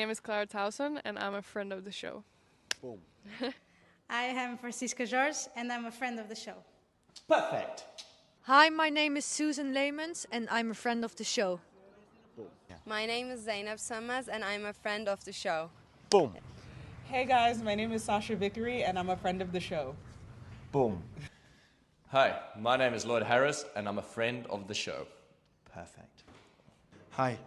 name is Clara Towson, and I'm a friend of the show. Boom. I am Francisca George, and I'm a friend of the show. Perfect. Hi, my name is Susan Leemans, and I'm a friend of the show. Boom. Yeah. My name is Zainab Sammaz, and I'm a friend of the show. Boom. Hey guys, my name is Sasha Vickery, and I'm a friend of the show. Boom. Hi, my name is Lloyd Harris, and I'm a friend of the show. Perfect. Hi,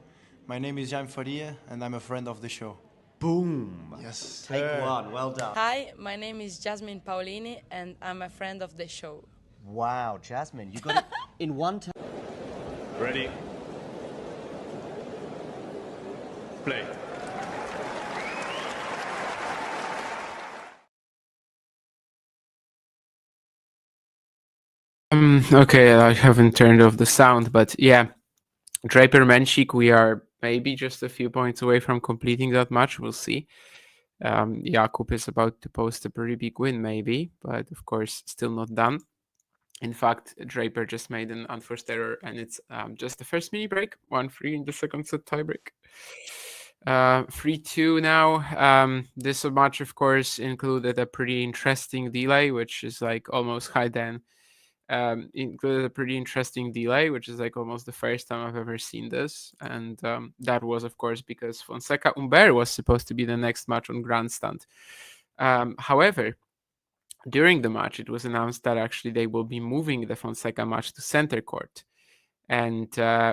my name is Jan Faria, and I'm a friend of the show. Boom. Yes. Take one. Well done. Hi, my name is Jasmine Paolini, and I'm a friend of the show. Wow, Jasmine, you got it in one time. Ready? Play. Okay, I haven't turned off the sound, but yeah, Draper Menšík, we are maybe just a few points away from completing that match. We'll see. Jakub is about to post a pretty big win, maybe, but of course, still not done. In fact, Draper just made an unforced error, and it's just the first mini break, 1-3 in the second set tiebreak. 3-2 now. This match, of course, included a pretty interesting delay, which is like almost high then. Included a pretty interesting delay, which is like almost the first time I've ever seen this. And that was, of course, because Fonseca Umbert was supposed to be the next match on grandstand. However, during the match, it was announced that actually they will be moving the Fonseca match to center court. And,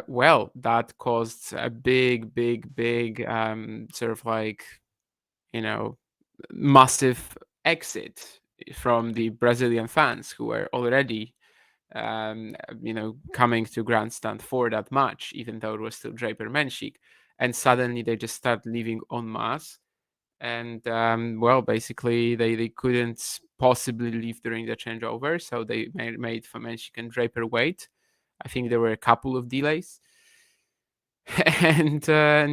well, that caused a big sort of like, massive exit from the Brazilian fans who were already coming to grandstand for that match, even though it was still Draper Menšík, and suddenly they just start leaving en masse. And well, basically they couldn't possibly leave during the changeover, so they made Menšík and Draper wait. I think there were a couple of delays. And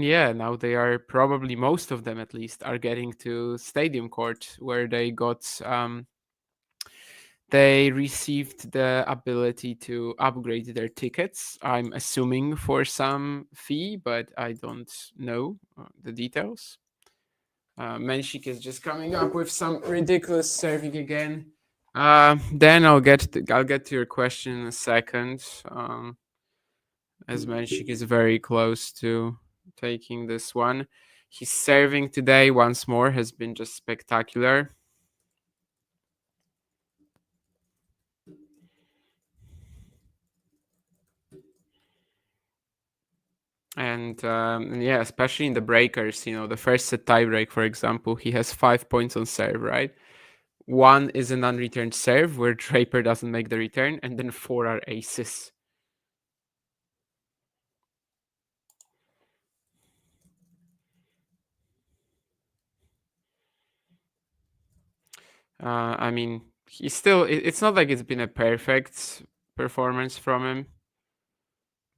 yeah, now they are probably, most of them at least, are getting to Stadium Court, where they got they received the ability to upgrade their tickets, I'm assuming for some fee, but I don't know the details. Menšík is just coming up with some ridiculous serving again. Then I'll get to your question in a second, as Menšík is very close to taking this one. His serving today once more has been just spectacular. And yeah, especially in the breakers, the first set tiebreak, for example, he has 5 points on serve, right? 1 is an unreturned serve where Draper doesn't make the return, and then 4 are aces. I mean, he's still, it's not like it's been a perfect performance from him,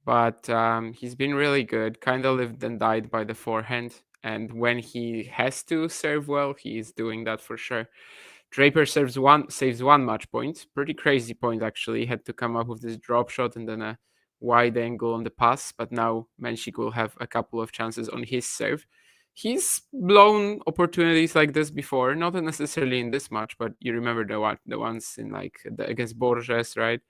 but he's been really good, kind of lived and died by the forehand. And when he has to serve well, he is doing that for sure. Draper saves one match point. Pretty crazy point, actually. Had to come up with this drop shot and then a wide angle on the pass. But now Menšík will have a couple of chances on his serve. He's blown opportunities like this before, not necessarily in this match, but you remember the ones in against Borges, right?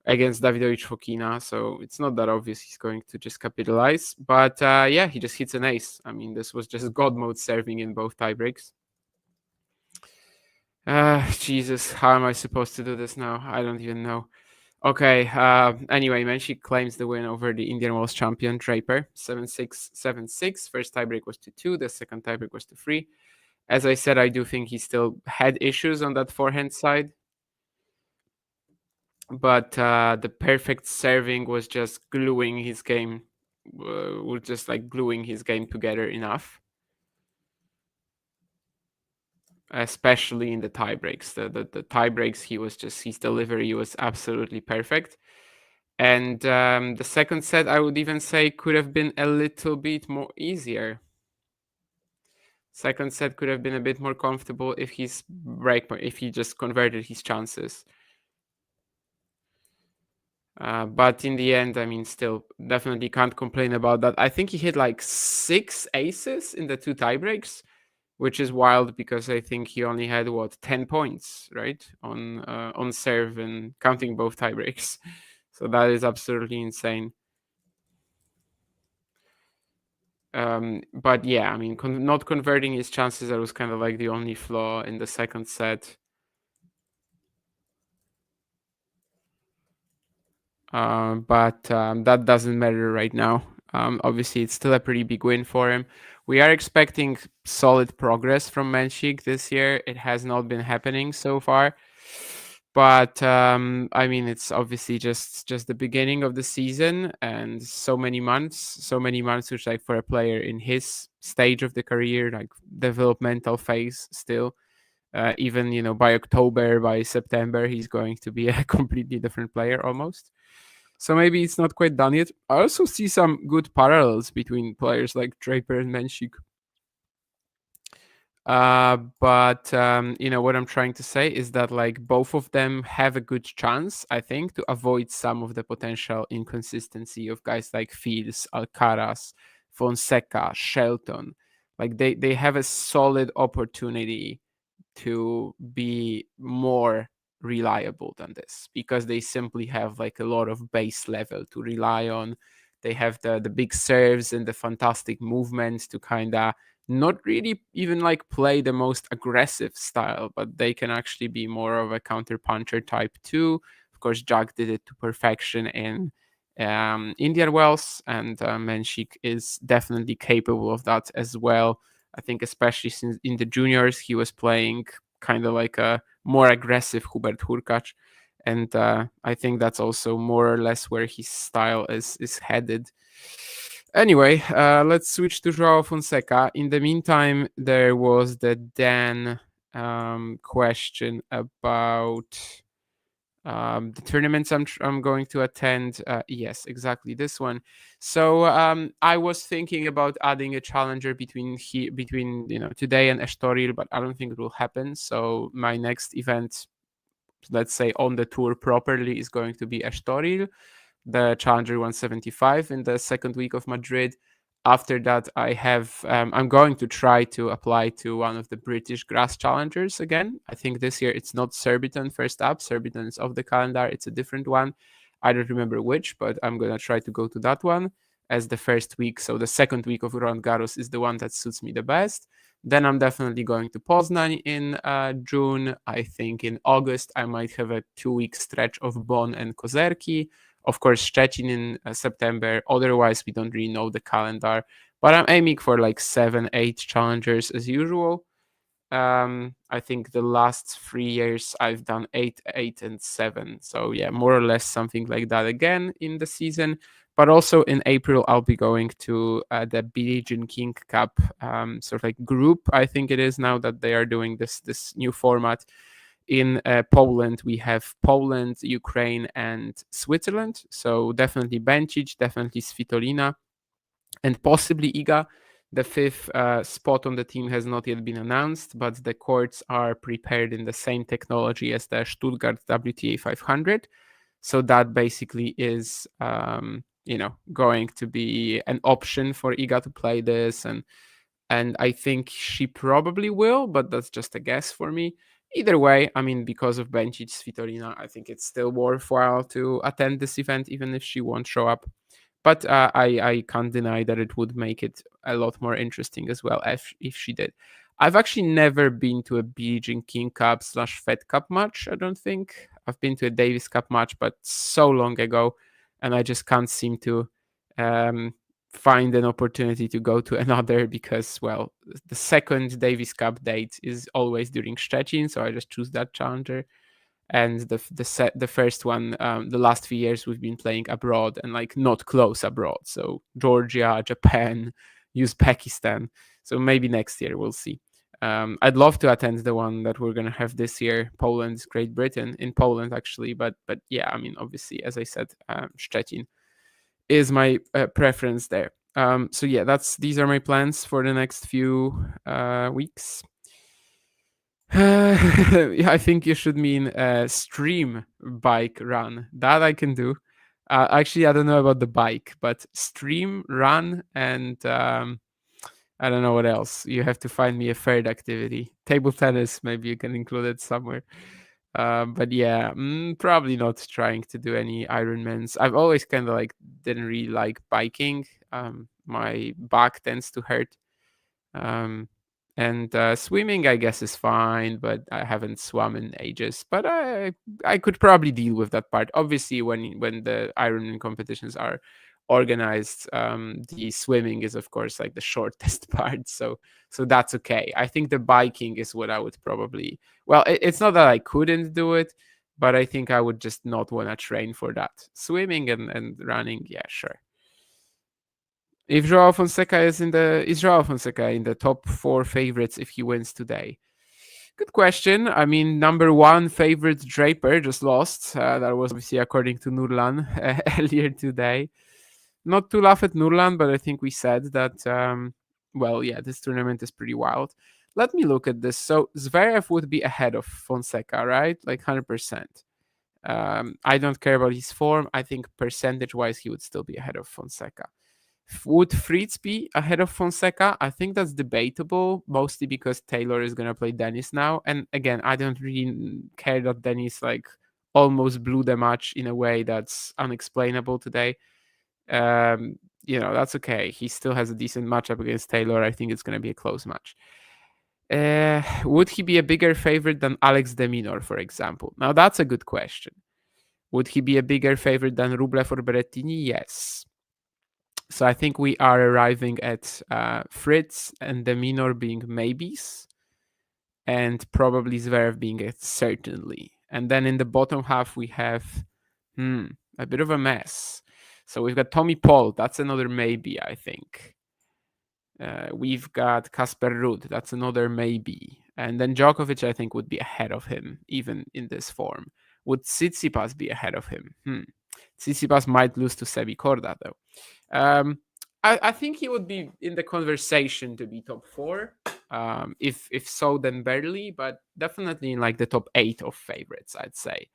Against Davidovich Fokina, so it's not that obvious he's going to just capitalize. But yeah, he just hits an ace. I mean, this was just God mode serving in both tiebreaks. Jesus, how am I supposed to do this now? I don't even know. Okay, anyway, Menšík claims the win over the Indian Wells champion, Draper, 7-6, 7-6. First tiebreak was 2-2, the second tiebreak was 2-3. As I said, I do think he still had issues on that forehand side. But the perfect serving was just gluing his game, gluing his game together enough. Especially in the tie breaks. The tie breaks, his delivery was absolutely perfect. And the second set, I would even say, could have been a little bit more easier. Second set could have been a bit more comfortable if if he just converted his chances. But in the end, I mean, still definitely can't complain about that. I think he hit like 6 aces in the 2 tiebreaks, which is wild because I think he only had 10 points, right, on serve and counting both tiebreaks. So that is absolutely insane. But yeah, I mean, not converting his chances, that was kind of like the only flaw in the second set. But that doesn't matter right now. Obviously, it's still a pretty big win for him. We are expecting solid progress from Menšík this year. It has not been happening so far. But I mean, it's obviously just the beginning of the season, and so many months, which, like, for a player in his stage of the career, like developmental phase still, even by October, by September, he's going to be a completely different player almost. So maybe it's not quite done yet. I also see some good parallels between players like Draper and Menšík. But what I'm trying to say is that, like, both of them have a good chance, I think, to avoid some of the potential inconsistency of guys like Fields, Alcaraz, Fonseca, Shelton. Like, they have a solid opportunity to be more reliable than this because they simply have like a lot of base level to rely on. They have the big serves and the fantastic movements to kind of not really even like play the most aggressive style, but they can actually be more of a counter puncher type too. Of course, Jack did it to perfection in Indian Wells, and Menšík is definitely capable of that as well. I think especially since in the juniors he was playing kind of like a more aggressive Hubert Hurkacz, and I think that's also more or less where his style is headed. Anyway, let's switch to Joao Fonseca. In the meantime, there was the Dan question about the tournaments I'm going to attend. Yes, exactly this one. So I was thinking about adding a challenger between today and Estoril, but I don't think it will happen. So my next event, let's say on the tour properly, is going to be Estoril, the Challenger 175 in the second week of Madrid. After that, I'm going to try to apply to one of the British grass challengers again. I think this year it's not Surbiton first up. Surbiton is off the calendar. It's a different one. I don't remember which, but I'm going to try to go to that one as the first week. So the second week of Roland Garros is the one that suits me the best. Then I'm definitely going to Poznan in June. I think in August, I might have a 2-week stretch of Bonn and Kozerki. Of course, Szczecin in September. Otherwise, we don't really know the calendar. But I'm aiming for like 7-8 challengers as usual. I think the last 3 years I've done 8, 8, and 7. So yeah, more or less something like that again in the season. But also in April, I'll be going to the Billie Jean King Cup sort of like group. I think it is now that they are doing this new format. In Poland, we have Poland, Ukraine, and Switzerland. So definitely Benčić, definitely Svitolina, and possibly Iga. The fifth spot on the team has not yet been announced, but the courts are prepared in the same technology as the Stuttgart WTA 500. So that basically is, going to be an option for Iga to play this. And I think she probably will, but that's just a guess for me. Either way, I mean, because of Benčić, Svitolina, I think it's still worthwhile to attend this event, even if she won't show up. But I can't deny that it would make it a lot more interesting as well if she did. I've actually never been to a Billie Jean King Cup / Fed Cup match, I don't think. I've been to a Davis Cup match, but so long ago, and I just can't seem to find an opportunity to go to another because, well, the second Davis Cup date is always during Szczecin, so I just choose that challenger. And the first one, the last few years we've been playing abroad and like not close abroad, so Georgia, Japan, Uzbekistan. So maybe next year we'll see. I'd love to attend the one that we're gonna have this year, Poland, Great Britain, in Poland actually. But yeah, I mean, obviously, as I said, Szczecin is my preference there. So yeah, these are my plans for the next few weeks. I think you should mean stream bike run. That I can do. Actually, I don't know about the bike, but stream, run, and I don't know what else. You have to find me a third activity. Table tennis, maybe you can include it somewhere. But yeah, probably not trying to do any Ironmans. I've always kind of like didn't really like biking. My back tends to hurt. And swimming, I guess, is fine, but I haven't swum in ages. But I could probably deal with that part. Obviously, when the Ironman competitions are organized, the swimming is of course like the shortest part. So that's okay. I think the biking is what I would probably. Well, it's not that I couldn't do it, but I think I would just not want to train for that. Swimming and running, yeah, sure. Is Joao Fonseca in the top 4 favorites if he wins today? Good question. I mean, number 1 favorite Draper just lost. That was obviously according to Nurlan earlier today. Not to laugh at Nurlan, but I think we said that. Well, yeah, this tournament is pretty wild. Let me look at this. So Zverev would be ahead of Fonseca, right? Like 100%. I don't care about his form. I think percentage-wise, he would still be ahead of Fonseca. Would Fritz be ahead of Fonseca? I think that's debatable, mostly because Taylor is going to play Dennis now. And again, I don't really care that Dennis like almost blew the match in a way that's unexplainable today. That's okay. He still has a decent matchup against Taylor. I think it's going to be a close match. Would he be a bigger favorite than Alex de Minaur, for example? Now, that's a good question. Would he be a bigger favorite than Rublev or Berrettini? Yes. So I think we are arriving at Fritz and de Minaur being maybes, and probably Zverev being a certainly. And then in the bottom half, we have a bit of a mess. So we've got Tommy Paul. That's another maybe, I think. We've got Casper Ruud. That's another maybe. And then Djokovic, I think, would be ahead of him, even in this form. Would Tsitsipas be ahead of him? Tsitsipas might lose to Sebi Korda, though. I think he would be in the conversation to be top 4. If so, then barely, but definitely in like the top 8 of favorites, I'd say.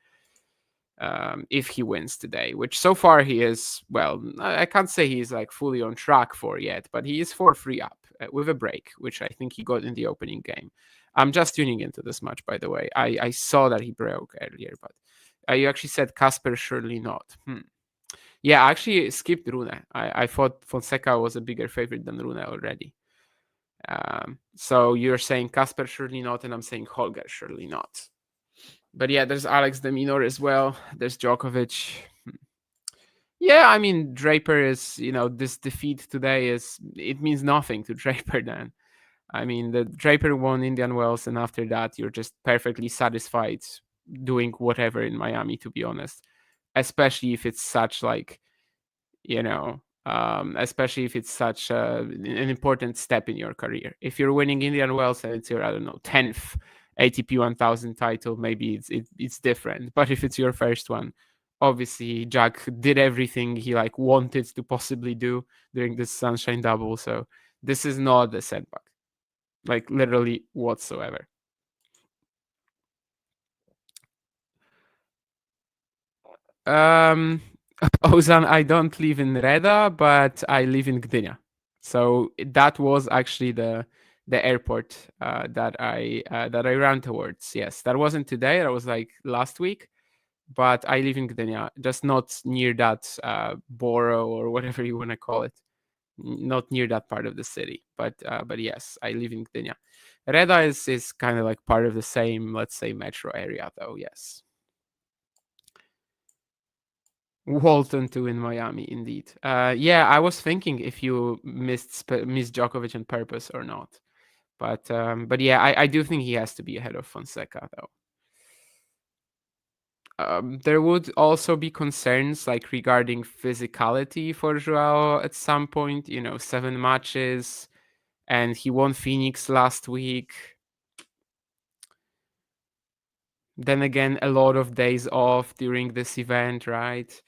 If he wins today, which so far he is, well, I can't say he's like fully on track for yet, but he is 4-3 up with a break, which I think he got in the opening game. I'm just tuning into this match, by the way. I saw that he broke earlier, but you actually said Casper, surely not. Yeah, I actually skipped Rune. I thought Fonseca was a bigger favorite than Rune already. So you're saying Casper, surely not, and I'm saying Holger, surely not. But yeah, there's Alex de Minaur as well. There's Djokovic. Yeah, I mean, Draper is, this defeat today it means nothing to Draper then. I mean, the Draper won Indian Wells, and after that, you're just perfectly satisfied doing whatever in Miami, to be honest. Especially if it's such like, especially if it's such an important step in your career. If you're winning Indian Wells and it's your, 10th ATP 1000 title, maybe it's different. But if it's your first one, obviously Jack did everything he like wanted to possibly do during this Sunshine Double. So this is not a setback, like literally whatsoever. Ozan, I don't live in Reda, but I live in Gdynia. So that was actually the airport that I ran towards. Yes, that wasn't today. That was like last week. But I live in Gdynia, just not near that borough or whatever you want to call it. Not near that part of the city. But yes, I live in Gdynia. Reda is kind of like part of the same, let's say, metro area, though. Yes. Walton too in Miami, indeed. Yeah, I was thinking if you missed Djokovic on purpose or not, but yeah, I do think he has to be ahead of Fonseca though. There would also be concerns like regarding physicality for Joao at some point. 7 matches, and he won Phoenix last week. Then again, a lot of days off during this event, right?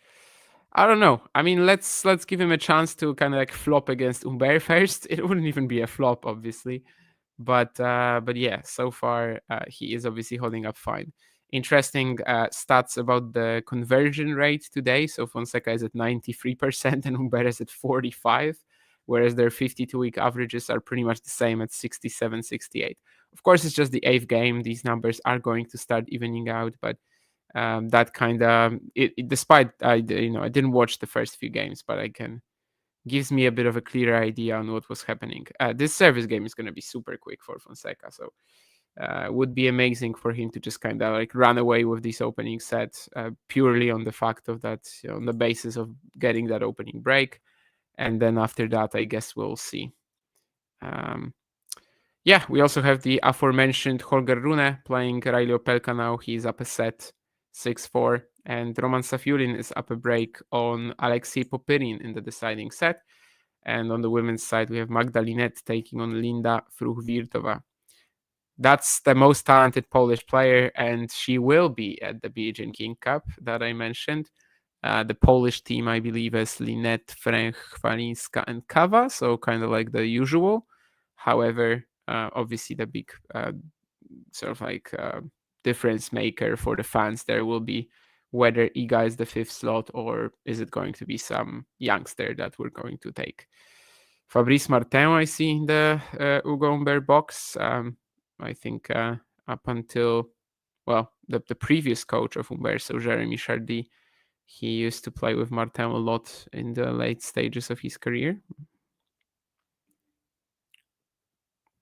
I don't know. I mean, let's give him a chance to kind of like flop against Umbert first. It wouldn't even be a flop, obviously, but yeah, so far he is obviously holding up fine. interesting stats about the conversion rate today. So Fonseca is at 93% and Umbert is at 45%, whereas their 52-week averages are pretty much the same at 67, 68. Of course, it's just the 8th game. These numbers are going to start evening out, but that kind of, despite I didn't watch the first few games, but gives me a bit of a clearer idea on what was happening. This service game is going to be super quick for Fonseca, so would be amazing for him to just kind of like run away with this opening set purely on the fact of that, on the basis of getting that opening break. And then after that, I guess we'll see. We also have the aforementioned Holger Rune playing Railio Pelka now. He's up a set, 6-4. And Roman Safiulin is up a break on Alexei Popyrin in the deciding set. And on the women's side, we have Magdalinette taking on Linda Fruch-Wirtova. That's the most talented Polish player, and she will be at the BJ King Cup that I mentioned. The Polish team, I believe, is Linette, Fręch, Chwalińska, and Kawa, so kind of like the usual. However, obviously the big difference maker for the fans there will be whether Iga is the 5th slot or is it going to be some youngster that we're going to take. Fabrice Martin, I see in the Ugo Umbert box. I think up until, the previous coach of Umbert, so Jeremy Chardy, he used to play with Martin a lot in the late stages of his career.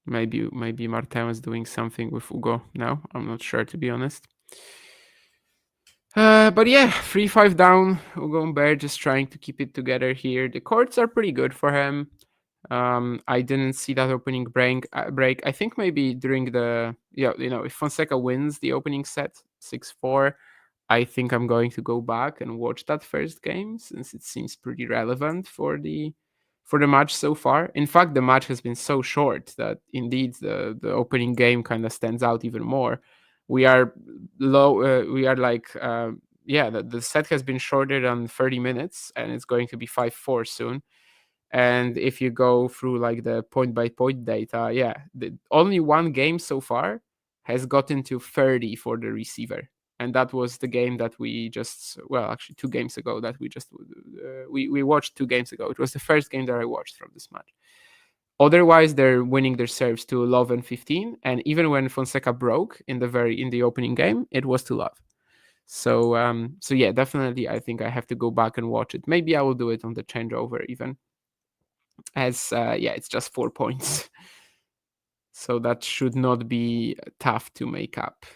Maybe Martin was doing something with Ugo now. I'm not sure, to be honest. But yeah, 3-5 down. Ugo Umbert just trying to keep it together here. The courts are pretty good for him. I didn't see that opening break. I think maybe during the if Fonseca wins the opening set 6-4, I think I'm going to go back and watch that first game since it seems pretty relevant for the match so far. In fact, the match has been so short that indeed the opening game kind of stands out even more. We are low. The set has been shorter than 30 minutes, and it's going to be 5-4 soon. And if you go through like the point-by-point data, only one game so far has gotten to 30 for the receiver. And that was the game that we just, actually 2 games ago that we just, we watched 2 games ago. It was the first game that I watched from this match. Otherwise, they're winning their serves to love and 15. And even when Fonseca broke in the opening game, it was to love. So yeah, definitely, I think I have to go back and watch it. Maybe I will do it on the changeover even. As it's just 4 points. So that should not be tough to make up.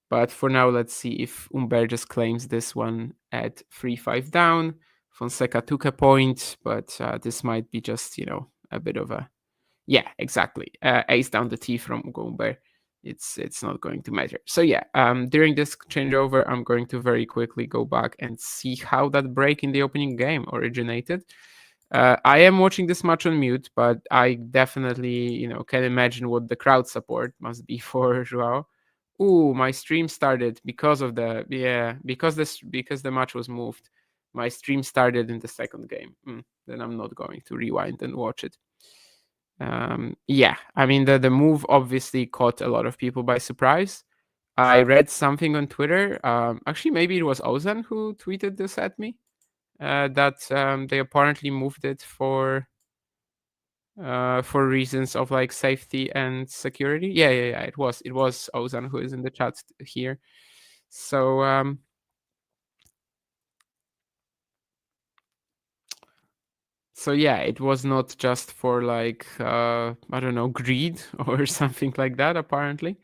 But for now, let's see if Umbert just claims this one at 3-5 down. Fonseca took a point, but this might be just, a bit of a... Yeah, exactly. Ace down the tee from Umbert. It's not going to matter. So yeah, during this changeover, I'm going to very quickly go back and see how that break in the opening game originated. I am watching this match on mute, but I definitely, can imagine what the crowd support must be for Joao. Ooh, my stream started because the match was moved. My stream started in the second game. Then I'm not going to rewind and watch it. The move obviously caught a lot of people by surprise. I read something on Twitter. Actually, maybe it was Ozan who tweeted this at me. That they apparently moved it for reasons of like safety and security. Yeah. It was Ozan who is in the chat here. So it was not just for like I don't know, greed or something like that. Apparently,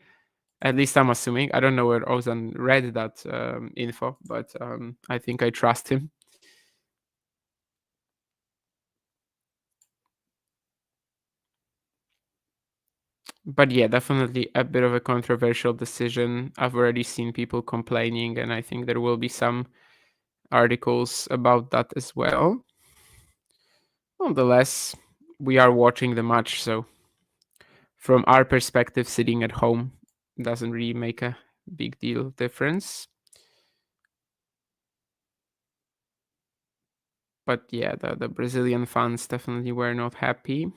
at least I'm assuming. I don't know where Ozan read that info, but I think I trust him. But yeah, definitely a bit of a controversial decision. I've already seen people complaining, and I think there will be some articles about that as well. Nonetheless, we are watching the match, so from our perspective, sitting at home doesn't really make a big deal difference. But yeah, the Brazilian fans definitely were not happy.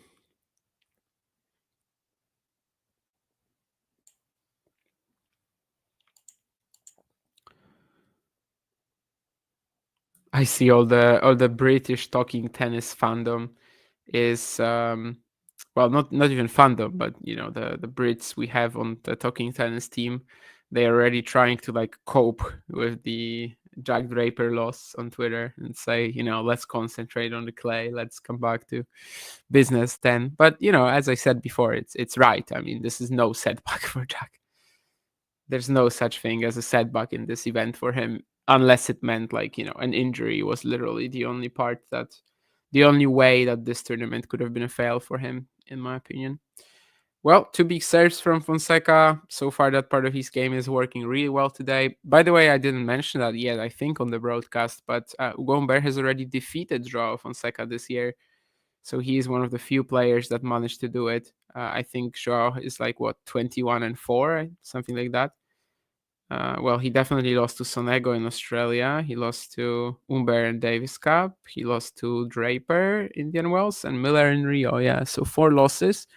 I see all the British talking tennis fandom is well, not even fandom, but the Brits we have on the talking tennis team, they're already trying to like cope with the Jack Draper loss on Twitter and say, let's concentrate on the clay, let's come back to business then. But as I said before, it's right. I mean, this is no setback for Jack. There's no such thing as a setback in this event for him, unless it meant like an injury was literally the only way that this tournament could have been a fail for him, in my opinion. Well, 2 big serves from Fonseca. So far, that part of his game is working really well today. By the way, I didn't mention that yet, I think, on the broadcast, but Umbert has already defeated Joao Fonseca this year. So he is one of the few players that managed to do it. I think Joao is like, 21-4, something like that. Well, he definitely lost to Sonego in Australia. He lost to Umbert in Davis Cup. He lost to Draper, Indian Wells, and Miller in Rio. Yeah, so 4 losses.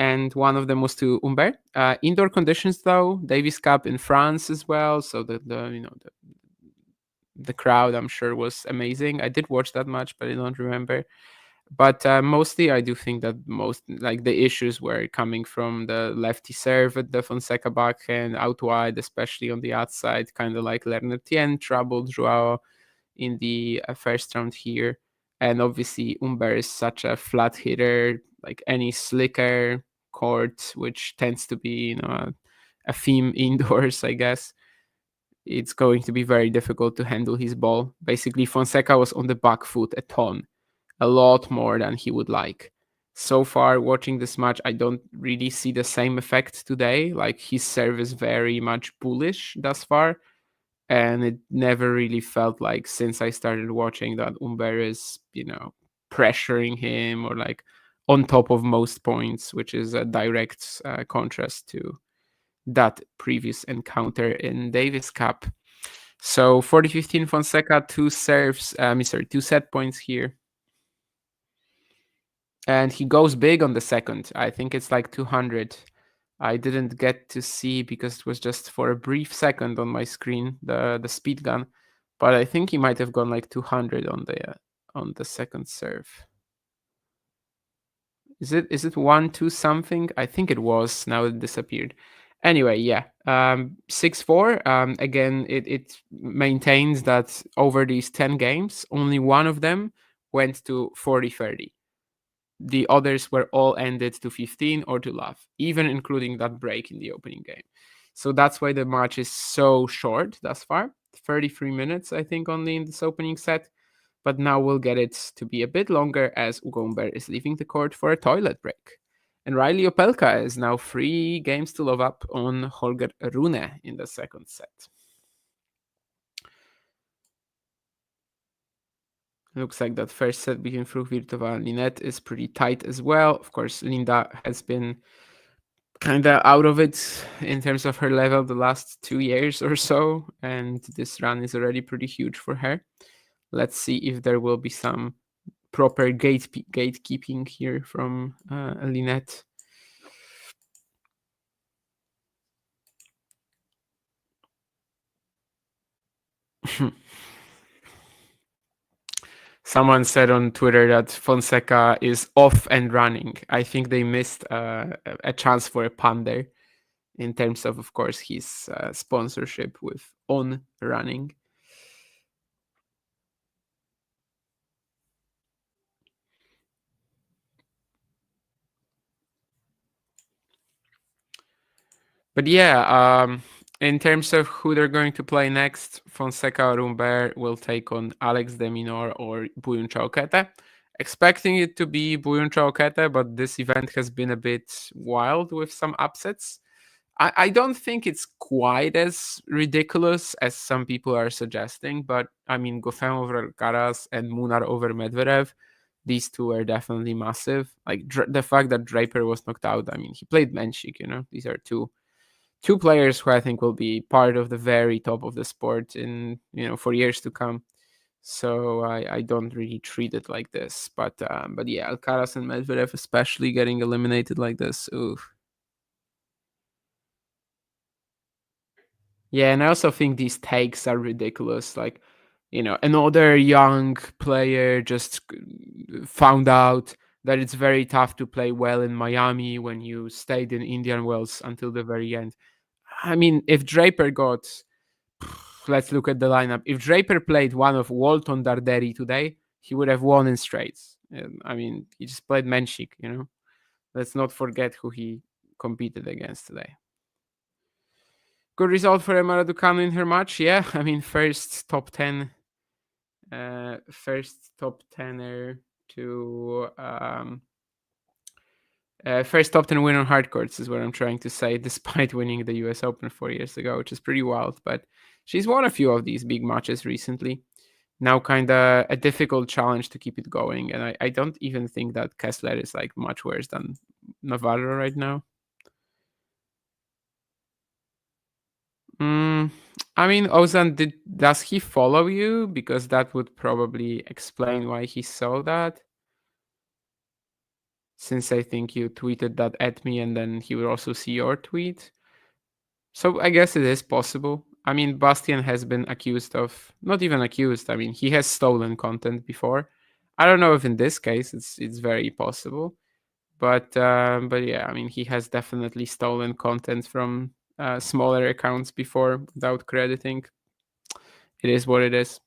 And one of them was to Umbert. Indoor conditions, though, Davis Cup in France as well. So the crowd, I'm sure, was amazing. I did watch that match, but I don't remember. But mostly, I do think that the issues were coming from the lefty serve at the Fonseca backhand, out wide, especially on the outside, kind of like Lerner Tien troubled Joao in the first round here. And obviously, Umbert is such a flat hitter, like any slicker court, which tends to be, a theme indoors, I guess. It's going to be very difficult to handle his ball. Basically, Fonseca was on the back foot a ton, a lot more than he would like. So far, watching this match, I don't really see the same effect today. Like, his serve is very much bullish thus far. And it never really felt like, since I started watching, that Umbert is, pressuring him or like on top of most points, which is a direct contrast to that previous encounter in Davis Cup. So 40-15 Fonseca, 2 serves, 2 set points here. And he goes big on the second. I think it's like 200. I didn't get to see because it was just for a brief second on my screen, the speed gun. But I think he might have gone like 200 on the second serve. Is it 1-2 something? I think it was. Now it disappeared. Anyway, yeah. 6-4. Again, it maintains that over these 10 games, only one of them went to 40-30. The others were all ended to 15 or to love, even including that break in the opening game. So that's why the match is so short thus far. 33 minutes, I think, only in this opening set. But now we'll get it to be a bit longer as Umbert is leaving the court for a toilet break. And Riley Opelka is now 3 games to love up on Holger Rune in the second set. Looks like that first set between Fruchvirtova and Linette is pretty tight as well. Of course, Linda has been kind of out of it in terms of her level the last 2 years or so, and this run is already pretty huge for her. Let's see if there will be some proper gatekeeping here from Linette. Someone said on Twitter that Fonseca is off and running. I think they missed a chance for a pun there in terms of course, his sponsorship with On Running. But yeah, in terms of who they're going to play next, Fonseca or Humbert will take on Alex de Minaur or Buyun Chaokete. Expecting it to be Buyun Chaokete, but this event has been a bit wild with some upsets. I don't think it's quite as ridiculous as some people are suggesting, but I mean, Goffin over Alcaraz and Munar over Medvedev, these two are definitely massive. Like the fact that Draper was knocked out, I mean, he played Menšík, these are two players who I think will be part of the very top of the sport in for years to come. So I don't really treat it like this, but yeah, Alcaraz and Medvedev especially getting eliminated like this. Oof. Yeah, and I also think these takes are ridiculous. Like another young player just found out that it's very tough to play well in Miami when you stayed in Indian Wells until the very end. I mean, if Draper got, let's look at the lineup. If Draper played one of Walton Darderi today, he would have won in straights. I mean, he just played Menšík, Let's not forget who he competed against today. Good result for Emma Raducanu in her match. Yeah, I mean, first top 10er to first top 10 win on hard courts is what I'm trying to say, despite winning the US Open 4 years ago, which is pretty wild. But she's won a few of these big matches recently. Now kind of a difficult challenge to keep it going. And I don't even think that Kessler is like much worse than Navarro right now. I mean, Ozan, does he follow you? Because that would probably explain why he saw that. Since I think you tweeted that at me and then he would also see your tweet. So I guess it is possible. I mean, Bastian has been accused of, not even accused, I mean, he has stolen content before. I don't know if in this case it's very possible. But yeah, I mean, he has definitely stolen content from smaller accounts before without crediting. It is what it is.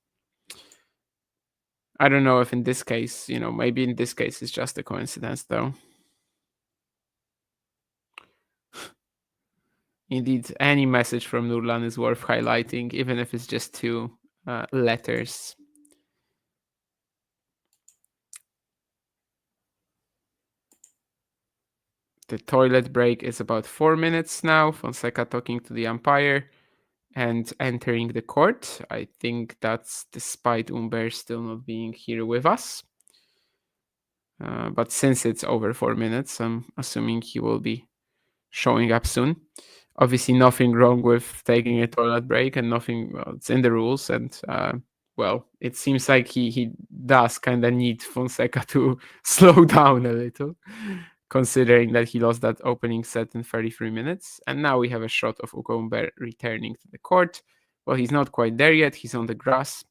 I don't know if in this case, maybe in this case it's just a coincidence though. Indeed, any message from Nurlan is worth highlighting, even if it's just 2 letters. The toilet break is about 4 minutes now. Fonseca talking to the umpire and entering the court. I think that's despite Umbert still not being here with us. But since it's over 4 minutes, I'm assuming he will be showing up soon. Obviously, nothing wrong with taking a toilet break and nothing, well, it's in the rules. And, well, it seems like he does kind of need Fonseca to slow down a little, considering that he lost that opening set in 33 minutes. And now we have a shot of Umbert returning to the court. Well, he's not quite there yet. He's on the grass.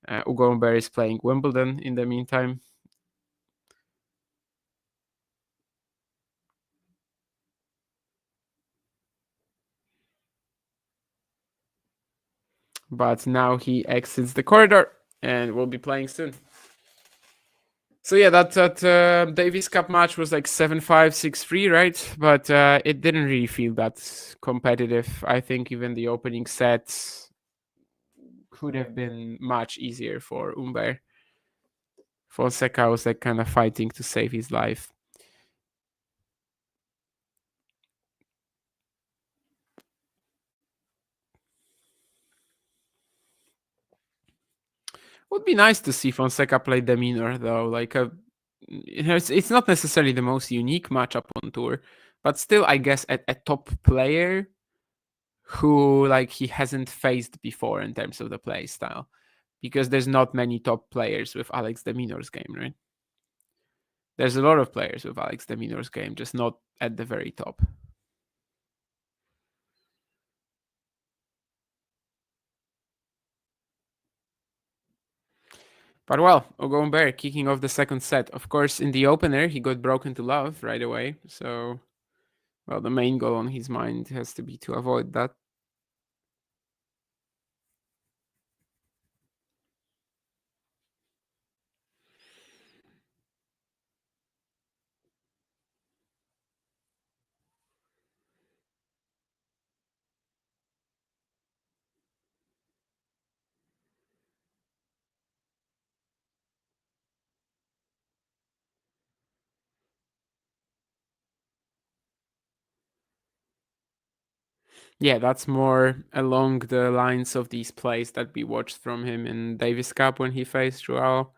Umbert is playing Wimbledon in the meantime. But now he exits the corridor and will be playing soon. So yeah, that Davis Cup match was like 7-5, 6-3, right? But it didn't really feel that competitive. I think even the opening set could have been much easier for Umbert. Fonseca was like kind of fighting to save his life. Would be nice to see Fonseca play Deminor though. Like it's not necessarily the most unique matchup on tour, but still, I guess a top player who like he hasn't faced before in terms of the play style, because there's not many top players with Alex Deminor's game, right? There's a lot of players with Alex Deminor's game, just not at the very top. But well, Umbert kicking off the second set. Of course, in the opener, he got broken to love right away. So, well, the main goal on his mind has to be to avoid that. Yeah, that's more along the lines of these plays that we watched from him in Davis Cup when he faced Joao.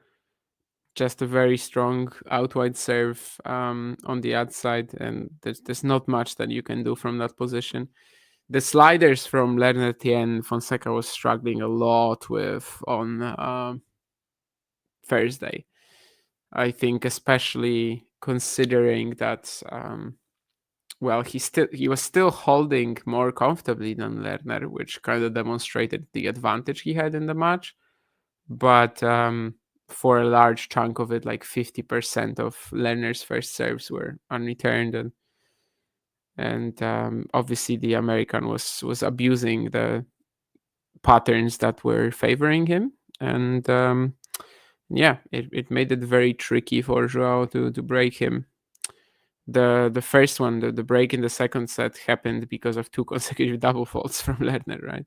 Just a very strong out wide serve on the outside, and there's not much that you can do from that position. The sliders from Lerner-Tien, Fonseca was struggling a lot with on Thursday. I think, especially considering that, well, he was still holding more comfortably than Lerner, which kind of demonstrated the advantage he had in the match. but for a large chunk of it, like 50% of Lerner's first serves were unreturned, and obviously the American was abusing the patterns that were favoring him, and yeah, it made it very tricky for Joao to break him. The first one, the break in the second set happened because of 2 consecutive double faults from Lerner, right?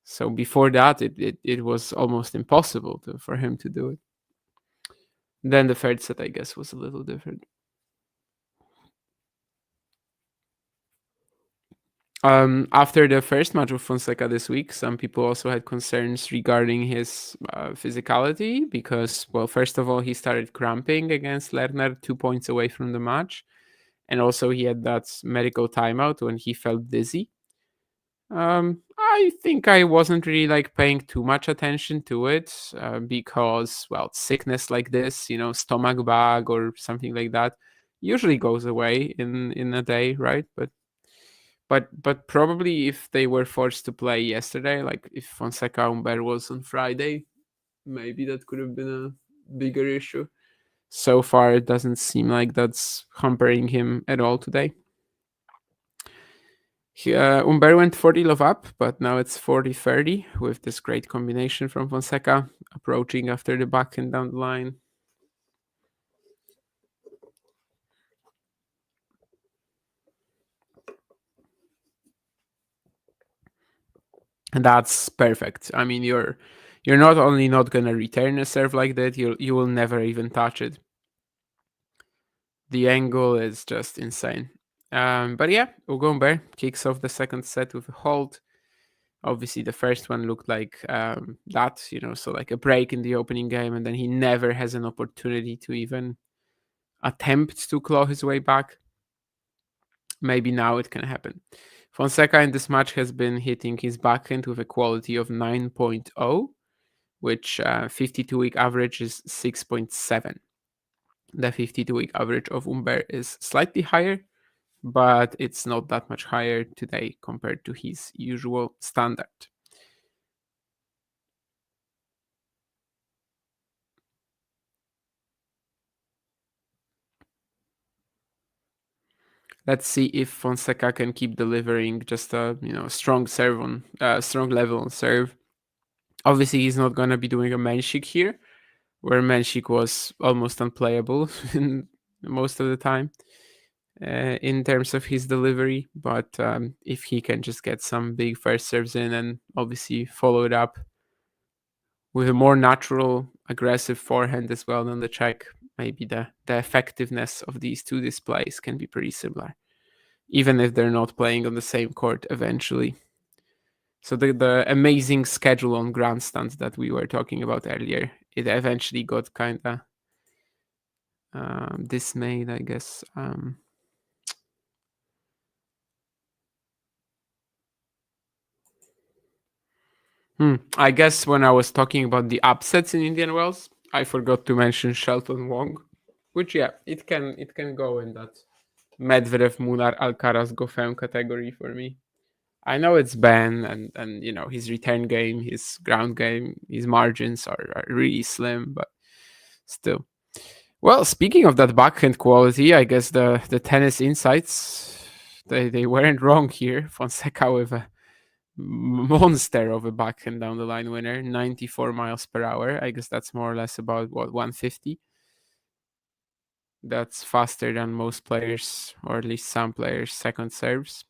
So before that, it was almost impossible for him to do it. Then the third set, I guess, was a little different. After the first match of Fonseca this week, some people also had concerns regarding his physicality because, well, first of all, he started cramping against Lerner 2 points away from the match. And also he had that medical timeout when he felt dizzy. I think I wasn't really like paying too much attention to it because, well, sickness like this, stomach bug or something like that, usually goes away in a day, right? But probably if they were forced to play yesterday, like if Fonseca Umbert was on Friday, maybe that could have been a bigger issue. So far, it doesn't seem like that's hampering him at all today. Umbert went 40 love up, but now it's 40-30 with this great combination from Fonseca approaching after the backhand down the line. And that's perfect. I mean, you're not only not gonna return a serve like that, you will never even touch it. The angle is just insane. But yeah, Umbert kicks off the second set with a hold. Obviously, the first one looked like that, so like a break in the opening game, and then he never has an opportunity to even attempt to claw his way back. Maybe now it can happen. Fonseca in this match has been hitting his backhand with a quality of 9.0, which 52-week average is 6.7. The 52-week average of Umbert is slightly higher, but it's not that much higher today compared to his usual standard. Let's see if Fonseca can keep delivering just a strong serve on strong level on serve. Obviously, he's not gonna be doing a Menšík here, where Menšík was almost unplayable most of the time in terms of his delivery. But if he can just get some big first serves in and obviously follow it up with a more natural, aggressive forehand as well than the check, maybe the effectiveness of these two displays can be pretty similar, even if they're not playing on the same court eventually. So the amazing schedule on grandstands that we were talking about earlier, it eventually got kind of dismayed, I guess. I guess when I was talking about the upsets in Indian Wells, I forgot to mention Shelton Wong, which it can go in that Medvedev, Munar, Alcaraz, Goffin category for me. I know it's Ben and his return game, his ground game, his margins are really slim, but still. Well, speaking of that backhand quality, I guess the tennis insights they weren't wrong here. Fonseca with a monster of a backhand down the line winner, 94 miles per hour. I guess that's more or less about 150. That's faster than most players, or at least some players' second serves.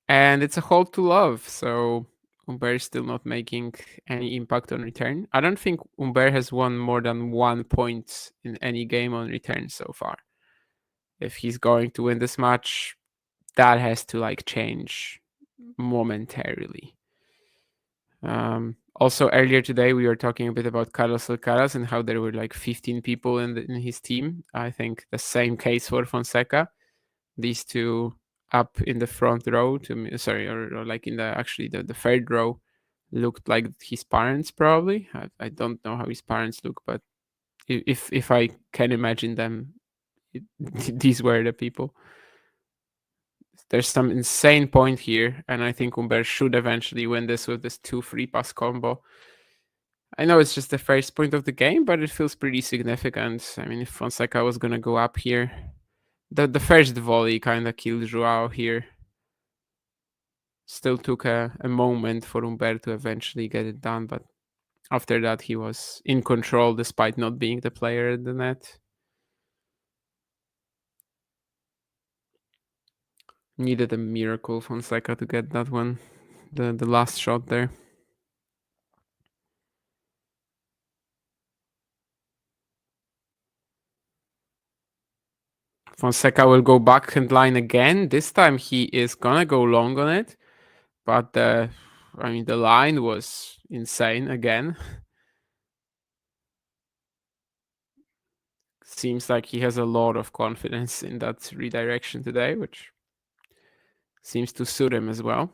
And it's a hold to love, so Umbert is still not making any impact on return. I don't think Umbert has won more than 1 point in any game on return so far. If he's going to win this match, that has to change momentarily. Also, earlier today, we were talking a bit about Carlos Alcaraz and how there were 15 people in his team. I think the same case for Fonseca. These two up in the front row, or in the third row, looked like his parents probably. I don't know how his parents look, but if I can imagine them, these were the people. There's some insane point here, and I think Umbert should eventually win this with this 2 free pass combo. I know it's just the first point of the game, but it feels pretty significant. I mean, if Fonseca was gonna go up here, the first volley kind of killed Joao here. Still took a moment for Umbert to eventually get it done, but after that he was in control despite not being the player at the net. Needed a miracle Fonseca to get that one, the last shot there. Fonseca will go backhand line again. This time he is gonna go long on it, but the line was insane again. Seems like he has a lot of confidence in that redirection today, which seems to suit him as well.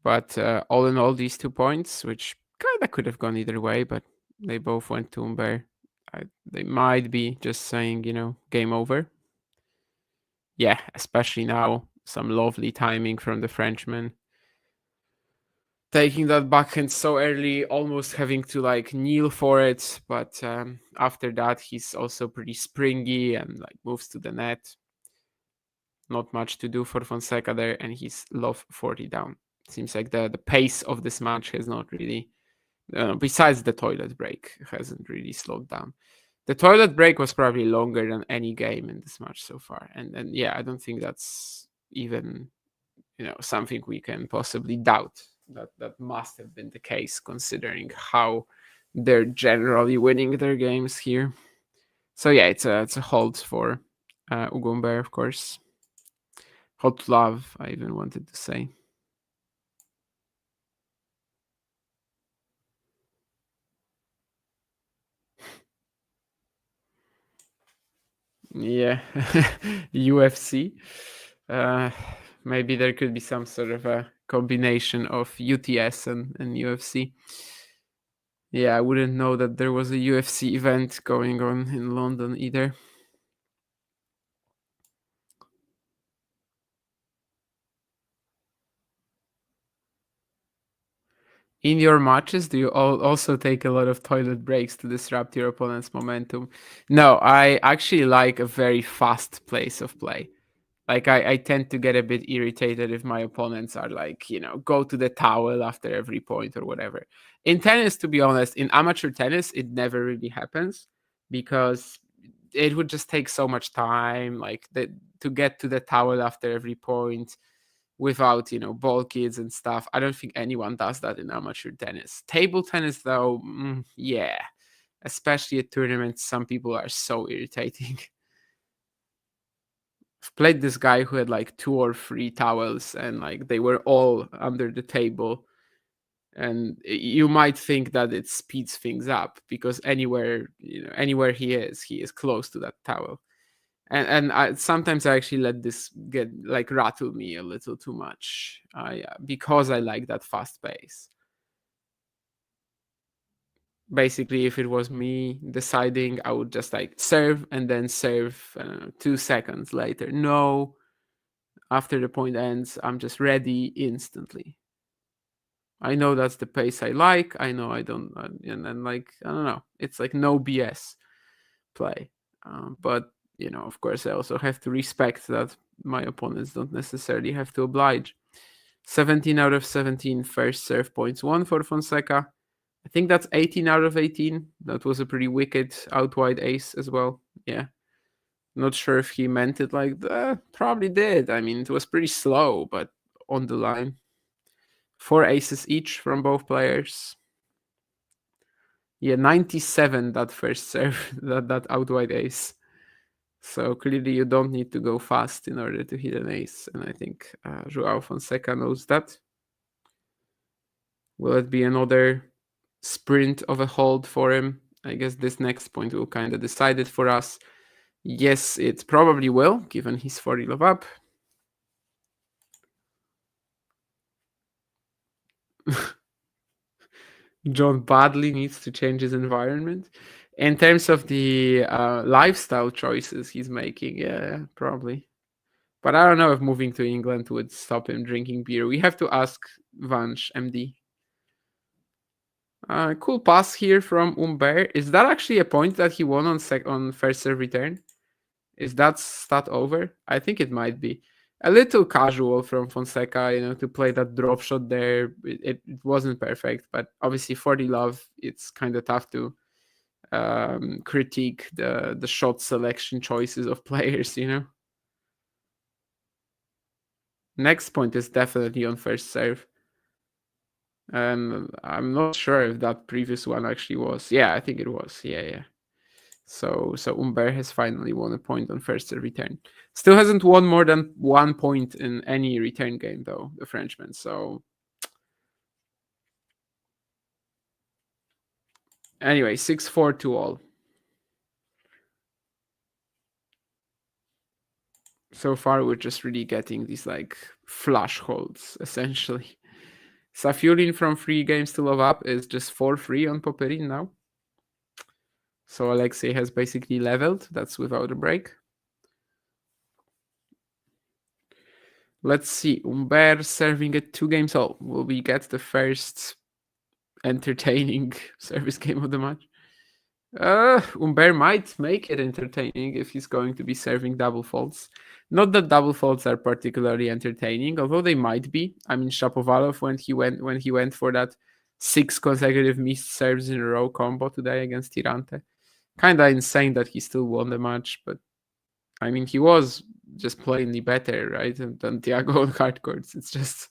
But all in all, these 2 points, which kind of could have gone either way, but they both went to Umbert. They might be just saying, game over. Yeah, especially now, some lovely timing from the Frenchman. Taking that backhand so early, almost having to kneel for it. But after that, he's also pretty springy and moves to the net. Not much to do for Fonseca there, and he's love 40 down. Seems like the pace of this match has not really, besides the toilet break, hasn't really slowed down. The toilet break was probably longer than any game in this match so far, and yeah, I don't think that's even something we can possibly doubt. That must have been the case considering how they're generally winning their games here. So yeah, it's a hold for Humbert, of course. Hot love, I even wanted to say. Yeah, UFC. Maybe there could be some sort of a combination of UTS and UFC. Yeah, I wouldn't know that there was a UFC event going on in London either. In your matches, do you also take a lot of toilet breaks to disrupt your opponent's momentum? No, I actually like a very fast pace of play. I tend to get a bit irritated if my opponents are go to the towel after every point or whatever. In tennis, to be honest, in amateur tennis, it never really happens because it would just take so much time, to get to the towel after every point without, ball kids and stuff. I don't think anyone does that in amateur tennis. Table tennis, though, yeah. Especially at tournaments, some people are so irritating. I've played this guy who had 2 or 3 towels and they were all under the table. And you might think that it speeds things up because anywhere he is close to that towel. And sometimes I actually let this get rattle me a little too much. Because I like that fast pace. Basically, if it was me deciding, I would just serve and then serve 2 seconds later. No, after the point ends, I'm just ready instantly. I know that's the pace I like. I know I don't, and then I don't know. It's no BS play. But of course, I also have to respect that my opponents don't necessarily have to oblige. 17 out of 17 first serve points won for Fonseca. I think that's 18 out of 18. That was a pretty wicked out wide ace as well. Yeah. Not sure if he meant it like that. Probably did. I mean, it was pretty slow, but on the line. 4 aces each from both players. Yeah, 97 that first serve, that out wide ace. So clearly you don't need to go fast in order to hit an ace. And I think Joao Fonseca knows that. Will it be another sprint of a hold for him? I guess this next point will kind of decide it for us. Yes, it probably will, given he's 40 love up. John badly needs to change his environment. In terms of the lifestyle choices he's making, yeah, probably. But I don't know if moving to England would stop him drinking beer. We have to ask Vansh, MD. Cool pass here from Umbert. Is that actually a point that he won on first serve return? Is that stat over? I think it might be. A little casual from Fonseca, to play that drop shot there. It wasn't perfect, but obviously for the love, it's kind of tough to critique the shot selection choices of players. Next point is definitely on first serve. I'm not sure if that previous one actually was. Yeah, I think it was. Yeah. So Umbert has finally won a point on first serve return. Still hasn't won more than 1 point in any return game though, the Frenchman. So anyway, 6-4 to all. So far, we're just really getting these like flush holds essentially. Safiulin from 3 games to love up is just 4-3 on Popperin now. So Alexei has basically leveled. That's without a break. Let's see. Umbert serving at 2 games all. Will we get the first entertaining service game of the match? Umbert might make it entertaining if he's going to be serving double faults. Not that double faults are particularly entertaining, although they might be. I mean, Shapovalov when he went for that 6 consecutive missed serves in a row combo today against Tirante. Kinda insane that he still won the match, but I mean, he was just plainly better, right, than Thiago on hard courts. It's just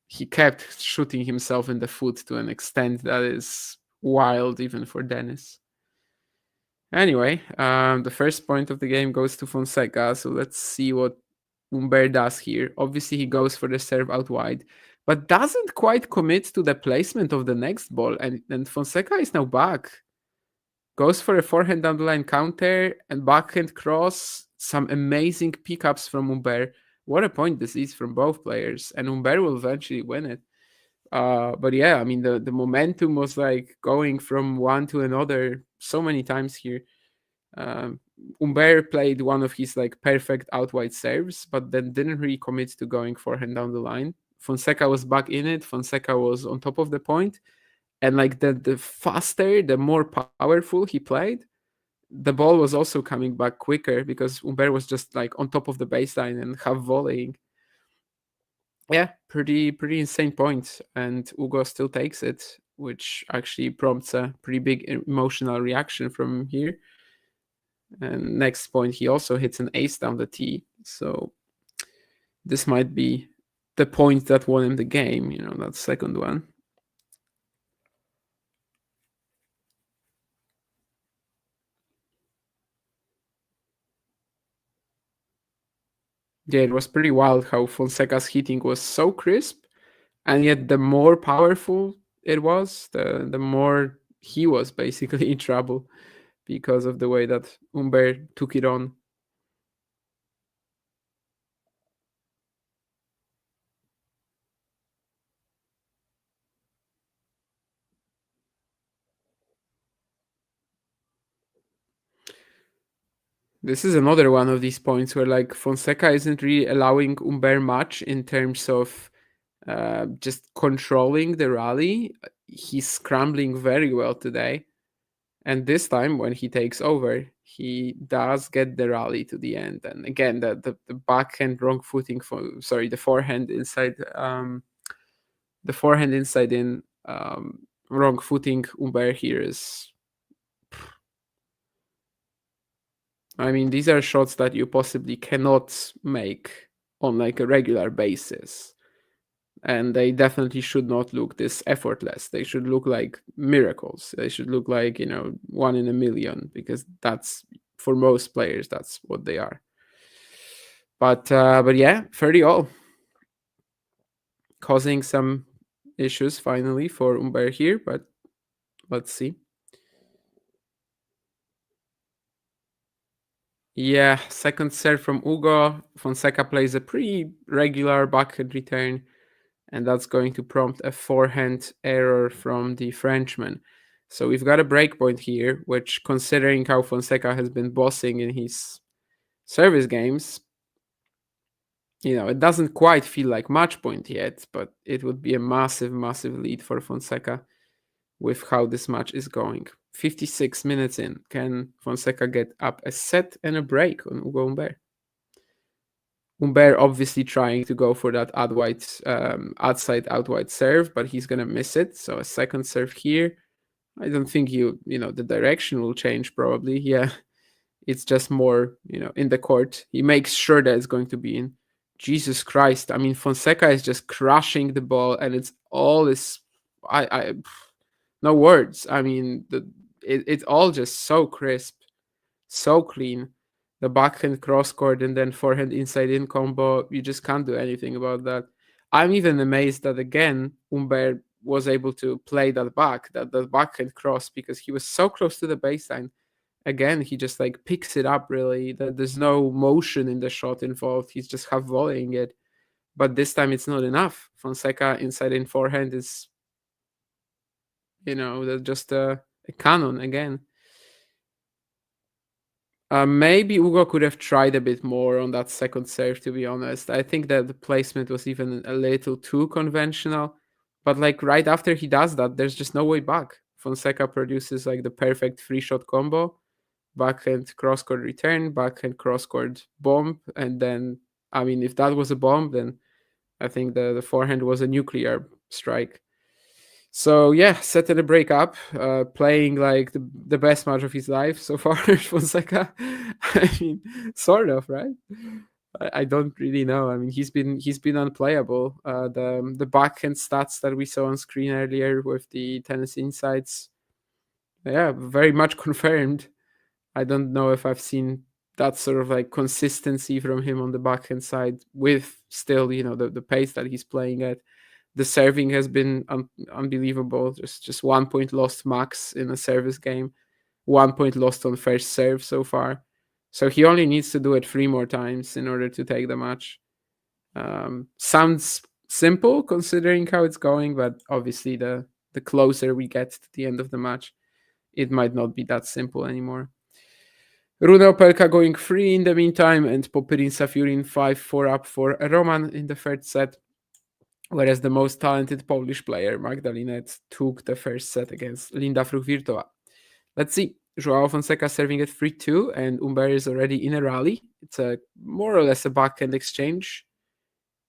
he kept shooting himself in the foot to an extent that is wild even for Dennis. Anyway, the first point of the game goes to Fonseca, so let's see what Umbert does here. Obviously, he goes for the serve out wide, but doesn't quite commit to the placement of the next ball, and Fonseca is now back. Goes for a forehand down the line counter and backhand cross. Some amazing pickups from Umbert. What a point this is from both players, and Umbert will eventually win it. But yeah, I mean, the momentum was like going from one to another so many times here. Umbert played one of his like perfect out wide serves, but then didn't really commit to going forehand down the line. Fonseca was back in it. Fonseca was on top of the point. And like the faster, the more powerful he played, the ball was also coming back quicker because Umbert was just like on top of the baseline and half volleying. Yeah, pretty insane point. And Ugo still takes it, which actually prompts a pretty big emotional reaction from here. And next point, he also hits an ace down the tee. So this might be the point that won him the game, that second one. Yeah, it was pretty wild how Fonseca's hitting was so crisp, and yet the more powerful it was, the more he was basically in trouble because of the way that Umbert took it on. This is another one of these points where like Fonseca isn't really allowing Umbert much in terms of just controlling the rally. He's scrambling very well today. And this time when he takes over, he does get the rally to the end. And again, the backhand wrong footing the forehand inside in wrong footing Umbert here is, I mean, these are shots that you possibly cannot make on like a regular basis. And they definitely should not look this effortless. They should look like miracles. They should look like, 1 in a million, because that's, for most players, that's what they are. But yeah, 30 all. Causing some issues finally for Umbert here, but let's see. Yeah, second serve from Ugo. Fonseca plays a pretty regular backhand return, and that's going to prompt a forehand error from the Frenchman. So we've got a breakpoint here, which, considering how Fonseca has been bossing in his service games, it doesn't quite feel like match point yet, but it would be a massive, massive lead for Fonseca. with how this match is going. 56 minutes in. Can Fonseca get up a set and a break on Hugo Humbert? Umbert obviously trying to go for that outside out wide serve, but he's gonna miss it. So a second serve here. I don't think the direction will change probably. Yeah, it's just more in the court. He makes sure that it's going to be in. Jesus Christ! I mean, Fonseca is just crushing the ball, and it's all this. I no words. I mean, it's all just so crisp, so clean. The backhand cross court and then forehand inside in combo. You just can't do anything about that. I'm even amazed that again Umbert was able to play that backhand cross because he was so close to the baseline. Again, he just like picks it up really. There's no motion in the shot involved. He's just half volleying it. But this time it's not enough. Fonseca inside in forehand is just a cannon again. Maybe Hugo could have tried a bit more on that second serve, to be honest. I think that the placement was even a little too conventional. But like right after he does that, there's just no way back. Fonseca produces like the perfect free shot combo. Backhand cross-court return, backhand cross-court bomb. And then, I mean, if that was a bomb, then I think the forehand was a nuclear strike. So yeah, set and a break up, playing like the best match of his life so far, Fonseca. I mean, sort of, right? I don't really know. I mean, he's been unplayable. The backhand stats that we saw on screen earlier with the tennis insights, yeah, very much confirmed. I don't know if I've seen that sort of like consistency from him on the backhand side with still, the pace that he's playing at. The serving has been unbelievable. Just 1 point lost max in a service game. 1 point lost on first serve so far. So he only needs to do it 3 more times in order to take the match. Sounds simple considering how it's going, but obviously the closer we get to the end of the match, it might not be that simple anymore. Rune Opelka going free in the meantime, and Popyrin Safiurin 5-4 up for Roman in the third set. Whereas the most talented Polish player, Magdalinet, took the first set against Linda Fruch-Virtua. Let's see. Joao Fonseca serving at 3-2, and Umbert is already in a rally. It's a more or less a backhand exchange.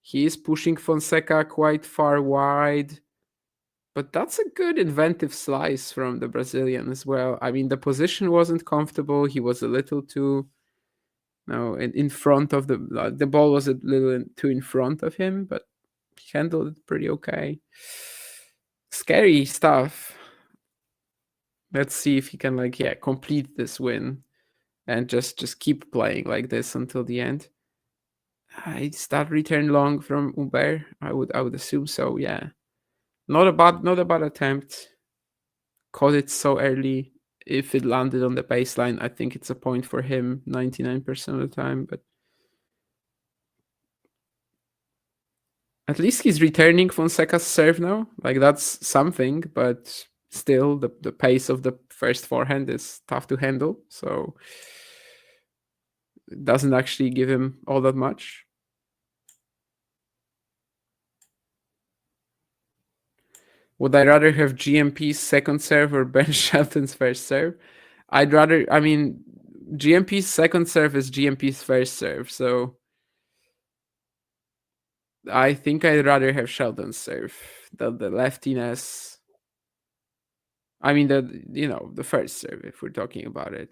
He is pushing Fonseca quite far wide, but that's a good inventive slice from the Brazilian as well. I mean, the position wasn't comfortable. He was a little too, in front of the ball was a little too in front of him, but he handled it pretty okay. Scary stuff. Let's see if he can complete this win and just keep playing like this until the end. Is that return long from Umbert? I would assume so, yeah. Not a bad attempt. Caught it so early. If it landed on the baseline, I think it's a point for him 99% of the time, but at least he's returning Fonseca's serve now. Like, that's something, but still, the pace of the first forehand is tough to handle. So it doesn't actually give him all that much. Would I rather have GMP's second serve or Ben Shelton's first serve? GMP's second serve is GMP's first serve, so I think I'd rather have Sheldon's serve. The leftiness. I mean, the first serve, if we're talking about it.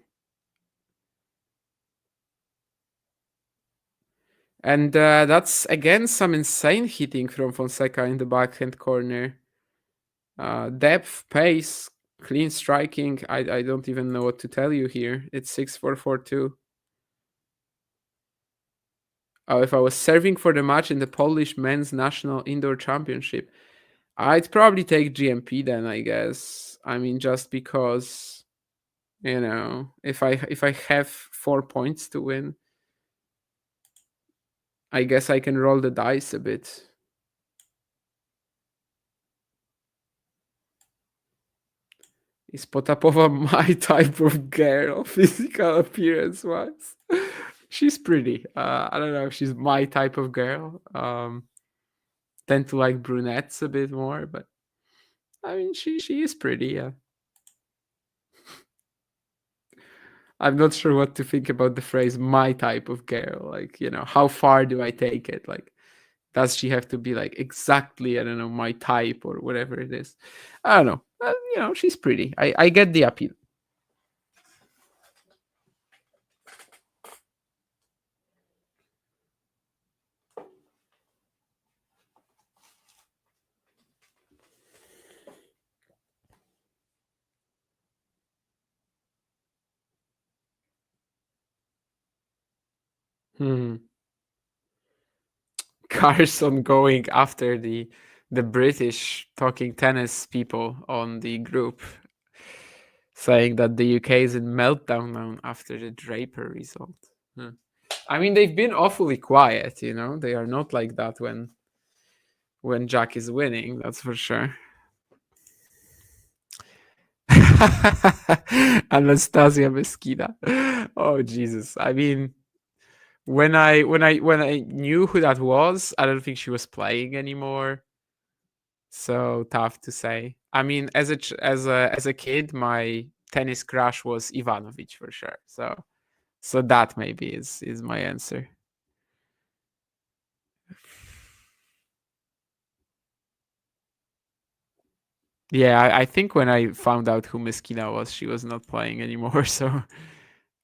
And that's, again, some insane hitting from Fonseca in the backhand corner. Depth, pace, clean striking. I don't even know what to tell you here. It's 6-4-4-2. If I was serving for the match in the Polish Men's National Indoor Championship, I'd probably take GMP then, I guess. I mean, just because, if I have 4 points to win, I guess I can roll the dice a bit. Is Potapova my type of girl, physical appearance-wise? She's pretty. I don't know if she's my type of girl. Tend to like brunettes a bit more, but I mean, she is pretty, yeah. I'm not sure what to think about the phrase "my type of girl." Like, how far do I take it? Like, does she have to be like exactly, I don't know, my type or whatever it is? I don't know. She's pretty. I get the appeal. Carson going after the British talking tennis people on the group, saying that the UK is in meltdown now after the Draper result. I mean, they've been awfully quiet, They are not like that when Jack is winning, that's for sure. Anastasia Mesquita. Oh Jesus! I mean, when I knew who that was, I don't think she was playing anymore. So tough to say. I mean, as a kid, my tennis crush was Ivanovic for sure. So that maybe is my answer. Yeah, I think when I found out who Mesquita was, she was not playing anymore. So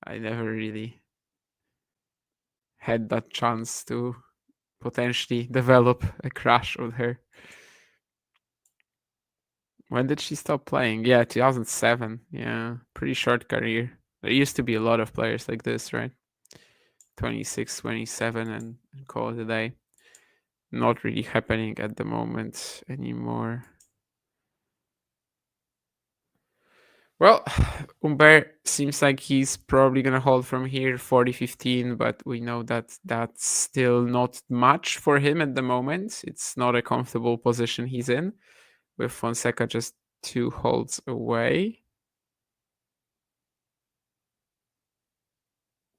I never really had that chance to potentially develop a crush on her. When did she stop playing? Yeah, 2007. Yeah, pretty short career. There used to be a lot of players like this, right? 26, 27 and call it a day. Not really happening at the moment anymore. Well, Umbert seems like he's probably going to hold from here 40-15, but we know that that's still not much for him at the moment. It's not a comfortable position he's in, with Fonseca just 2 holds away.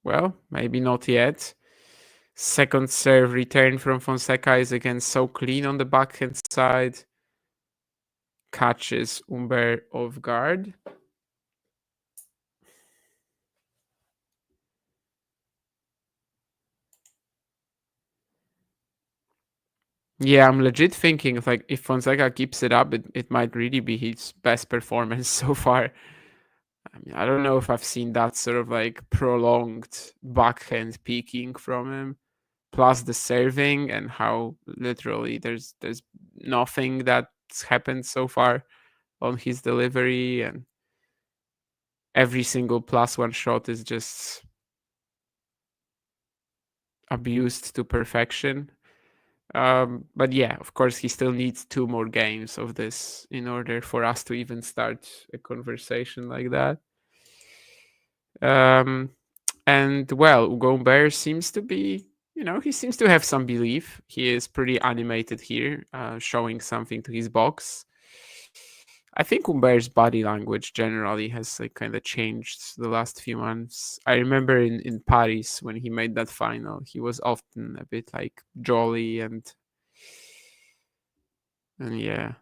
Well, maybe not yet. Second serve return from Fonseca is again so clean on the backhand side. Catches Umbert off guard. Yeah, I'm legit thinking if Fonseca keeps it up, it might really be his best performance so far. I mean, I don't know if I've seen that sort of prolonged backhand peaking from him, plus the serving and how literally there's nothing that's happened so far on his delivery, and every single +1 shot is just abused to perfection. But yeah, of course, he still needs 2 more games of this in order for us to even start a conversation like that. And well, Umbert seems to be, he seems to have some belief. He is pretty animated here, showing something to his box. I think Umbert's body language generally has kind of changed the last few months. I remember in Paris when he made that final, he was often a bit jolly and yeah.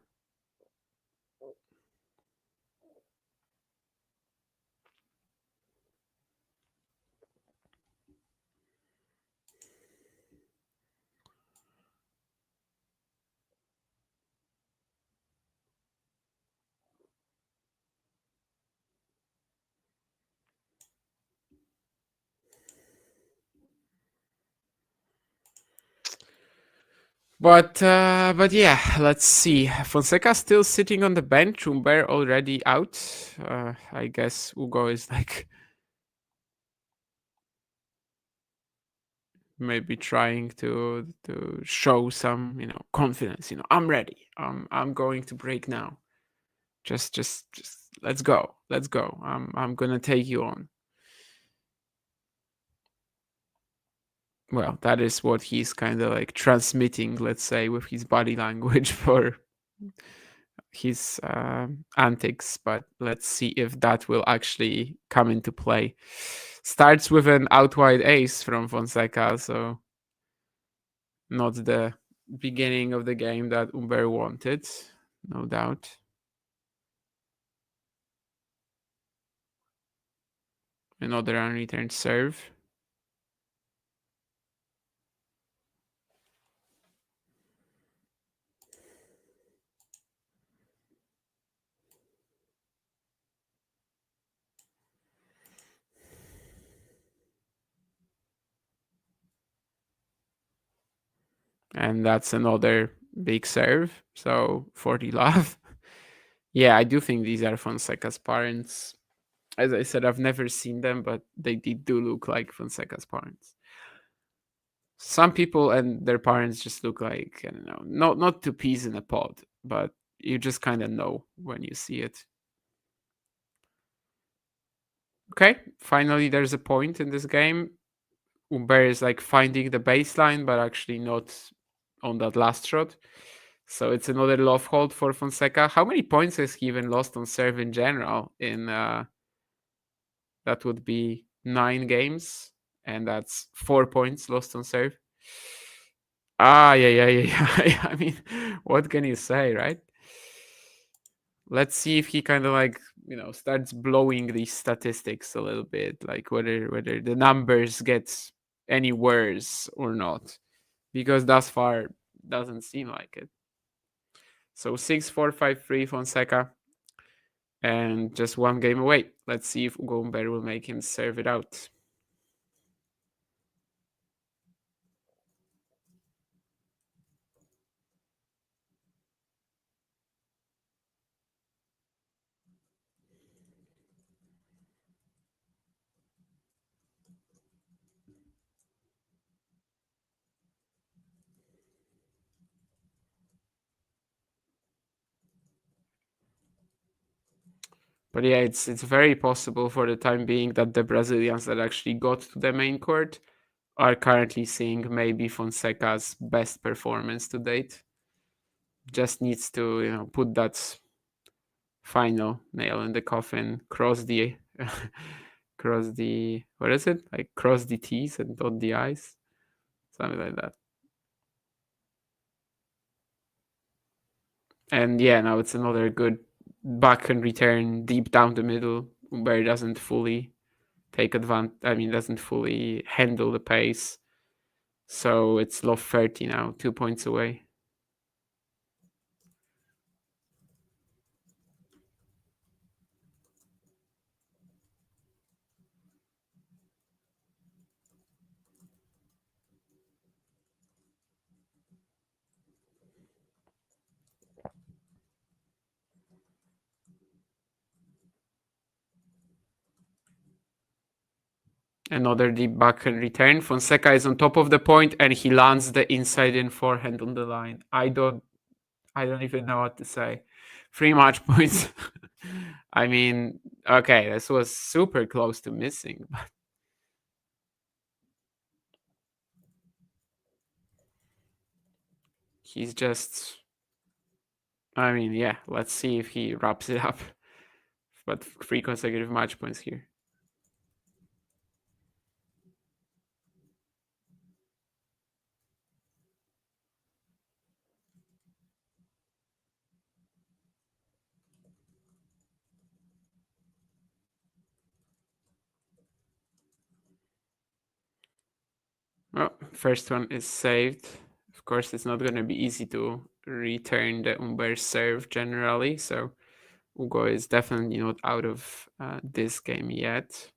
But yeah, let's see. Fonseca still sitting on the bench. Humbert already out. I guess Hugo is maybe trying to show some confidence. I'm ready. I'm going to break now. Just let's go. I'm gonna take you on. Well, that is what he's kind of transmitting, let's say, with his body language for his antics, but let's see if that will actually come into play. Starts with an out wide ace from Fonseca, so not the beginning of the game that Umbert wanted, no doubt. Another unreturned serve. And that's another big serve. So 40 love. Yeah, I do think these are Fonseca's parents. As I said, I've never seen them, but they do look like Fonseca's parents. Some people and their parents just look like, I don't know, not two peas in a pod, but you just kind of know when you see it. Okay, finally there's a point in this game. Umbert is like finding the baseline, but actually not on that last shot. So it's another love hold for Fonseca. How many points has he even lost on serve in general? In that would be 9 games, and that's 4 points lost on serve. Yeah. I mean, what can you say, right? Let's see if he kind of like, starts blowing these statistics a little bit, like whether the numbers get any worse or not, because thus far doesn't seem like it. So 6-4-5-3 Fonseca, and just 1 game away. Let's see if Umbert will make him serve it out. But yeah, it's very possible for the time being that the Brazilians that actually got to the main court are currently seeing maybe Fonseca's best performance to date. Just needs to, put that final nail in the coffin, cross the what is it? Like cross the T's and dot the I's. Something like that. And yeah, now it's another good back and return deep down the middle. Umbert doesn't fully take advantage. I mean, doesn't fully handle the pace. So it's love 30 now, 2 points away. Another deep backhand return. Fonseca is on top of the point and he lands the inside in forehand on the line. I don't even know what to say. 3 match points. I mean, okay, this was super close to missing. But he's just, I mean, yeah, let's see if he wraps it up. But 3 consecutive match points here. Well, first one is saved. Of course, it's not going to be easy to return the Umbert serve generally, so Ugo is definitely not out of this game yet.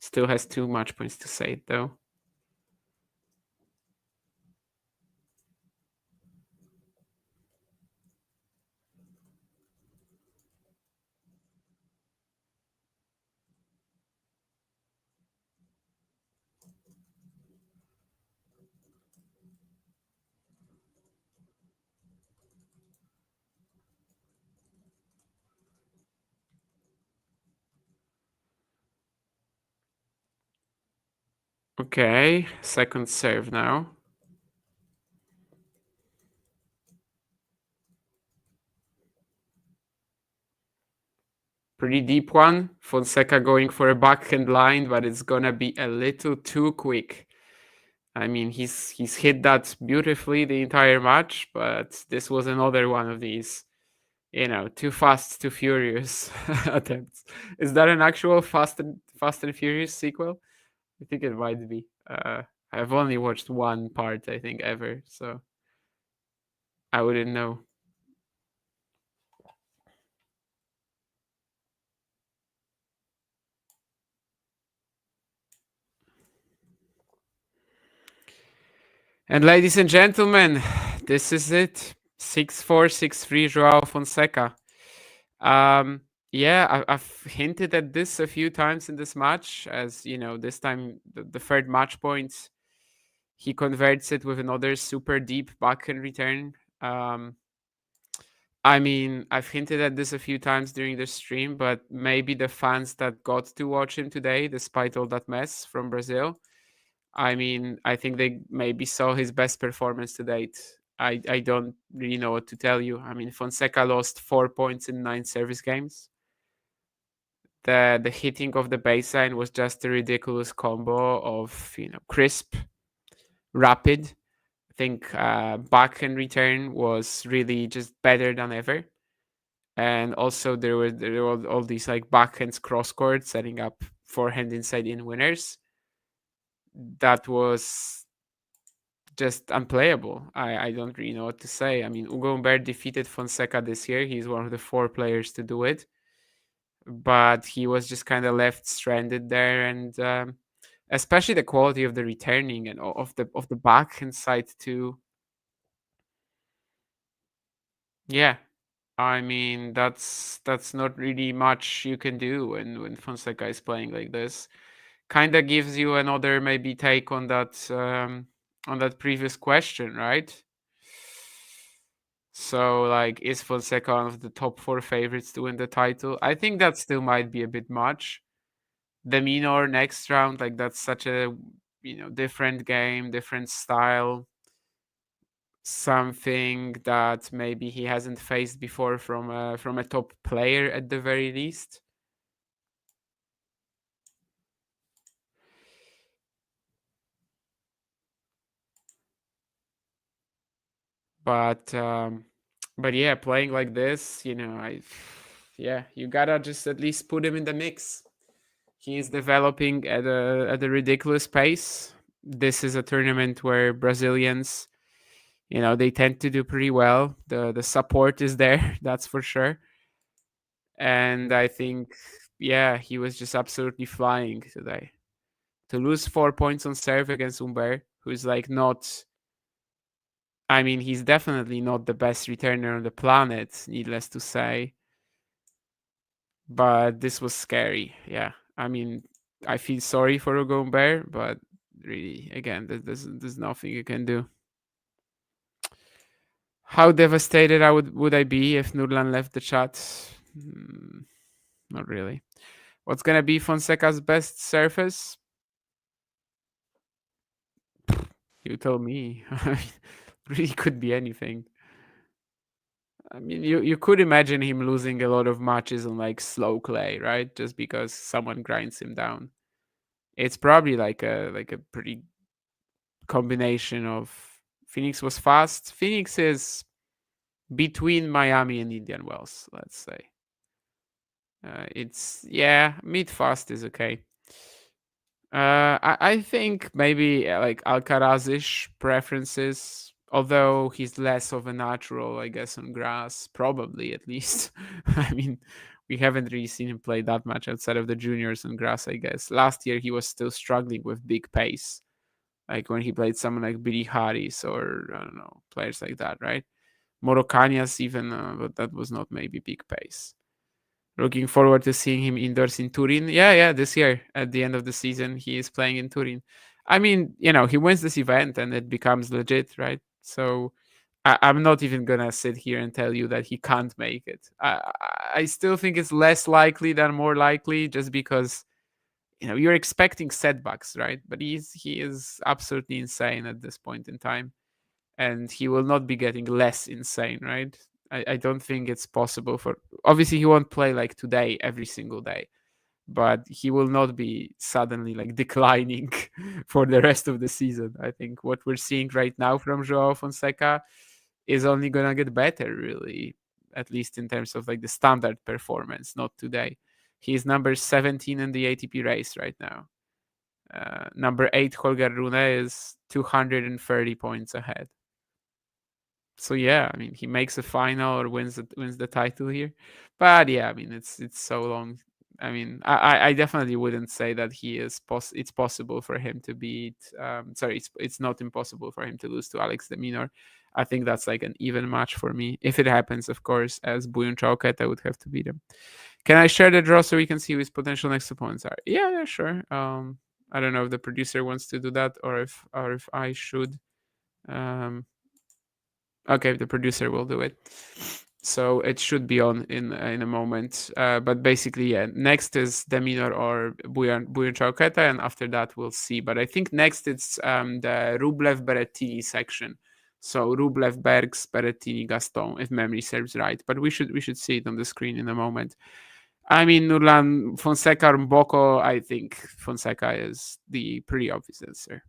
Still has 2 match points to save, though. Okay, second serve now. Pretty deep one. Fonseca going for a backhand line, but it's gonna be a little too quick. I mean, he's hit that beautifully the entire match, but this was another one of these Too Fast, Too Furious attempts. Is that an actual Fast and Furious sequel? I think it might be. I've only watched one part, I think, ever, so I wouldn't know. And ladies and gentlemen, this is it. 6-4, 6-3, Joao Fonseca. Yeah, I've hinted at this a few times in this match, as this time the third match point, he converts it with another super deep backhand return. I mean, I've hinted at this a few times during the stream, but maybe the fans that got to watch him today, despite all that mess from Brazil, I mean, I think they maybe saw his best performance to date. I don't really know what to tell you. I mean, Fonseca lost 4 points in 9 service games. The hitting of the baseline was just a ridiculous combo of crisp, rapid. I think backhand return was really just better than ever. And also there were all these like backhands cross court setting up forehand inside in winners. That was just unplayable. I don't really know what to say. I mean, Umbert defeated Fonseca this year. He's one of the 4 players to do it. But he was just kind of left stranded there, and especially the quality of the returning and of the backhand side too. Yeah, I mean that's not really much you can do when Fonseca is playing like this. Kind of gives you another maybe take on that previous question, right? So, like, is Fonseca one of the top 4 favorites to win the title? I think that still might be a bit much. The Minor next round, like, that's such a different game, different style, something that maybe he hasn't faced before from a top player at the very least. But yeah, playing like this, you gotta just at least put him in the mix. He is developing at a ridiculous pace. This is a tournament where Brazilians, they tend to do pretty well. The support is there, that's for sure. And I think, yeah, he was just absolutely flying today. To lose 4 points on serve against Umbert, who's like not. I mean, he's definitely not the best returner on the planet, needless to say. But this was scary. Yeah. I mean, I feel sorry for Umbert, but really, again, there's nothing you can do. How devastated would I be if Nurlan left the chat? Not really. What's gonna be Fonseca's best surface? You tell me. Really could be anything. I mean, you could imagine him losing a lot of matches on like slow clay, right? Just because someone grinds him down. It's probably like a pretty combination of Phoenix was fast. Phoenix is between Miami and Indian Wells, let's say. It's mid fast is okay. I think maybe like Alcaraz-ish preferences, although he's less of a natural, I guess, on grass, probably at least. I mean, we haven't really seen him play that much outside of the juniors on grass, I guess. Last year, he was still struggling with big pace, like when he played someone like Billy Harris or, I don't know, players like that, right? Morocanias even, but that was not maybe big pace. Looking forward to seeing him indoors in Turin. Yeah, this year at the end of the season, he is playing in Turin. I mean, he wins this event and it becomes legit, right? So I'm not even gonna sit here and tell you that he can't make it. I still think it's less likely than more likely, just because you're expecting setbacks, right? But he is absolutely insane at this point in time, and he will not be getting less insane, right? I don't think it's possible for. Obviously, he won't play like today every single day, but he will not be suddenly like declining for the rest of the season. I think what we're seeing right now from Joao Fonseca is only gonna get better, really. at least in terms of like the standard performance, not today. He's number 17 in the ATP race right now. Number 8, Holger Rune, is 230 points ahead. So yeah, I mean, he makes a final or wins the title here. But yeah, I mean, it's so long. I mean, I definitely wouldn't say that it's possible for him to beat. It's not impossible for him to lose to Alex de Minaur. I think that's like an even match for me. If it happens, of course, as Buyun Chauket, I would have to beat him. Can I share the draw so we can see who his potential next opponents are? Yeah, sure. I don't know if the producer wants to do that or if I should. Okay, the producer will do it. So it should be on in a moment. But basically, yeah, next is de Minaur or Buyun Chauket, and after that we'll see. But I think next it's the Rublev Berrettini section. So Rublev, Bergs, Berrettini, Gaston, if memory serves right. But we should see it on the screen in a moment. I mean, Nurlan, Fonseca, or Mboko. I think Fonseca is the pretty obvious answer.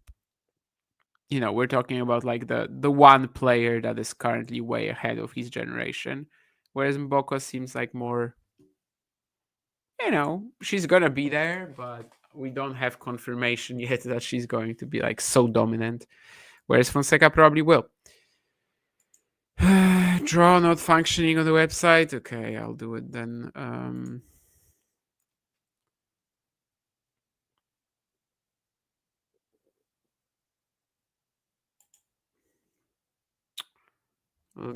You know, we're talking about like the one player that is currently way ahead of his generation, whereas Mboko seems like more, you know, she's gonna be there, but we don't have confirmation yet that she's going to be like so dominant, whereas Fonseca probably will. Draw not functioning on the website. Okay, I'll do it then.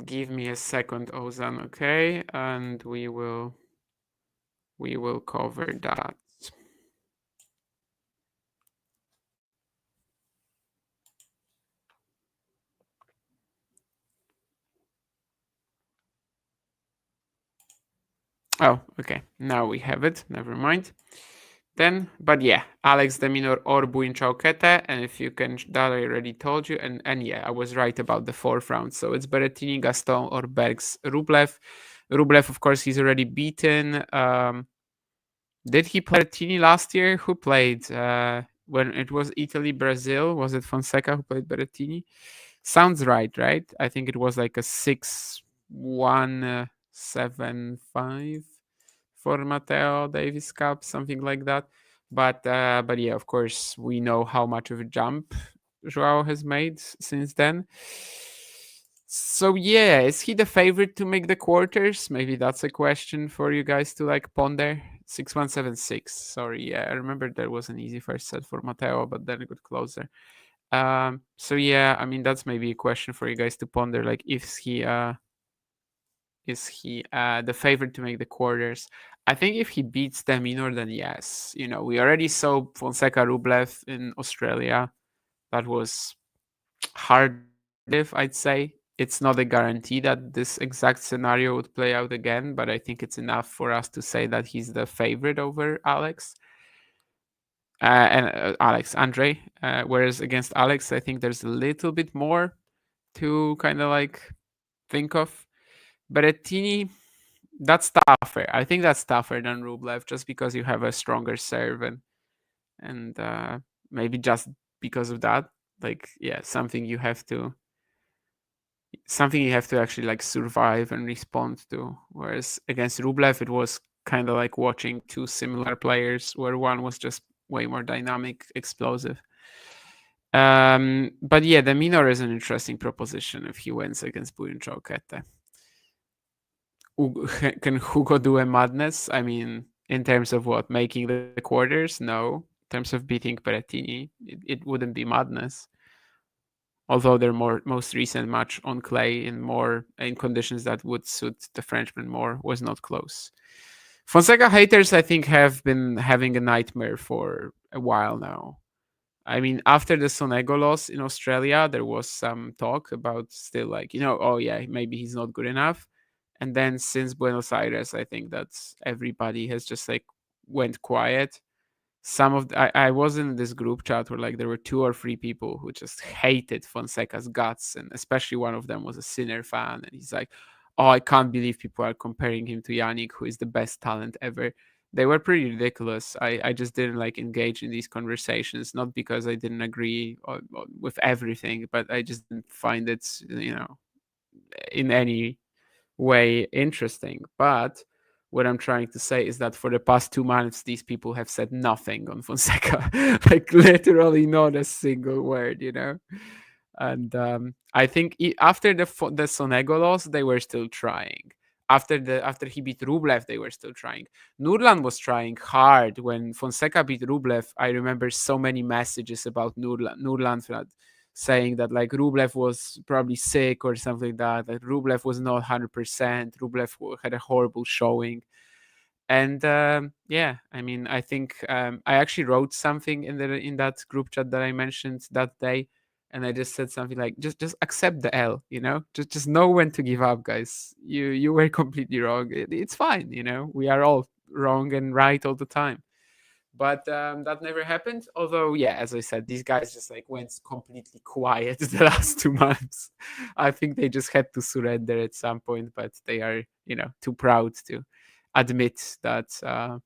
Give me a second, Ozan, okay? And we will cover that. Oh, okay. Now we have it. Never mind. Then, but yeah, Alex de Minaur or Buyun Chauket, and if you can, that I already told you, and yeah, I was right about the fourth round. So it's Berrettini, Gaston, or Bergs, Rublev. Rublev, of course, he's already beaten. Did he play Berrettini last year? Who played when it was Italy, Brazil? Was it Fonseca who played Berrettini? Sounds right? I think it was like a 6-1, 7-5 for Matteo Davis Cup, something like that. But yeah, of course, we know how much of a jump Joao has made since then. So yeah, is he the favorite to make the quarters? Maybe that's a question for you guys to like ponder. 6-1-7-6. Sorry, yeah, I remember there was an easy first set for Matteo, but then it got closer. So yeah, I mean that's maybe a question for you guys to ponder. Like, is he the favorite to make the quarters? I think if he beats de Minaur, then yes. You know, we already saw Fonseca Rublev in Australia. That was hard, I'd say. It's not a guarantee that this exact scenario would play out again, but I think it's enough for us to say that he's the favorite over Alex. Andre. Whereas against Alex, I think there's a little bit more to kind of like think of. Berrettini, that's tougher. I think that's tougher than Rublev just because you have a stronger serve and maybe just because of that. Like, yeah, something you have to actually like survive and respond to. Whereas against Rublev, it was kind of like watching two similar players where one was just way more dynamic, explosive. But yeah, de Minaur is an interesting proposition if he wins against Buyun Chauket. Can Hugo do a madness? I mean, in terms of what, making the quarters? No. In terms of beating Berrettini, it wouldn't be madness. Although their most recent match on clay in conditions that would suit the Frenchman more was not close. Fonseca haters, I think, have been having a nightmare for a while now. I mean, after the Sonego loss in Australia, there was some talk about still like, oh yeah, maybe he's not good enough. And then since Buenos Aires, I think that everybody has just like went quiet. I was in this group chat where like there were 2 or 3 people who just hated Fonseca's guts, and especially one of them was a Sinner fan, and he's like, "Oh, I can't believe people are comparing him to Yannick, who is the best talent ever." They were pretty ridiculous. I just didn't like engage in these conversations, not because I didn't agree with everything, but I just didn't find it, in any way interesting. But what I'm trying to say is that for the past 2 months, these people have said nothing on Fonseca, like literally not a single word, you know. And I think after the Sonego loss, they were still trying. After he beat Rublev, they were still trying. Nurlan was trying hard when Fonseca beat Rublev. I remember so many messages about Nurlan saying that like Rublev was probably sick or something like that. That Rublev was not 100%. Rublev had a horrible showing. And yeah, I mean, I think I actually wrote something in that group chat that I mentioned that day, and I just said something like, just accept the L, you know, just know when to give up, guys. You were completely wrong. It's fine, you know. We are all wrong and right all the time. But that never happened. Although, yeah, as I said, these guys just like went completely quiet the last 2 months. I think they just had to surrender at some point, but they are, you know, too proud to admit that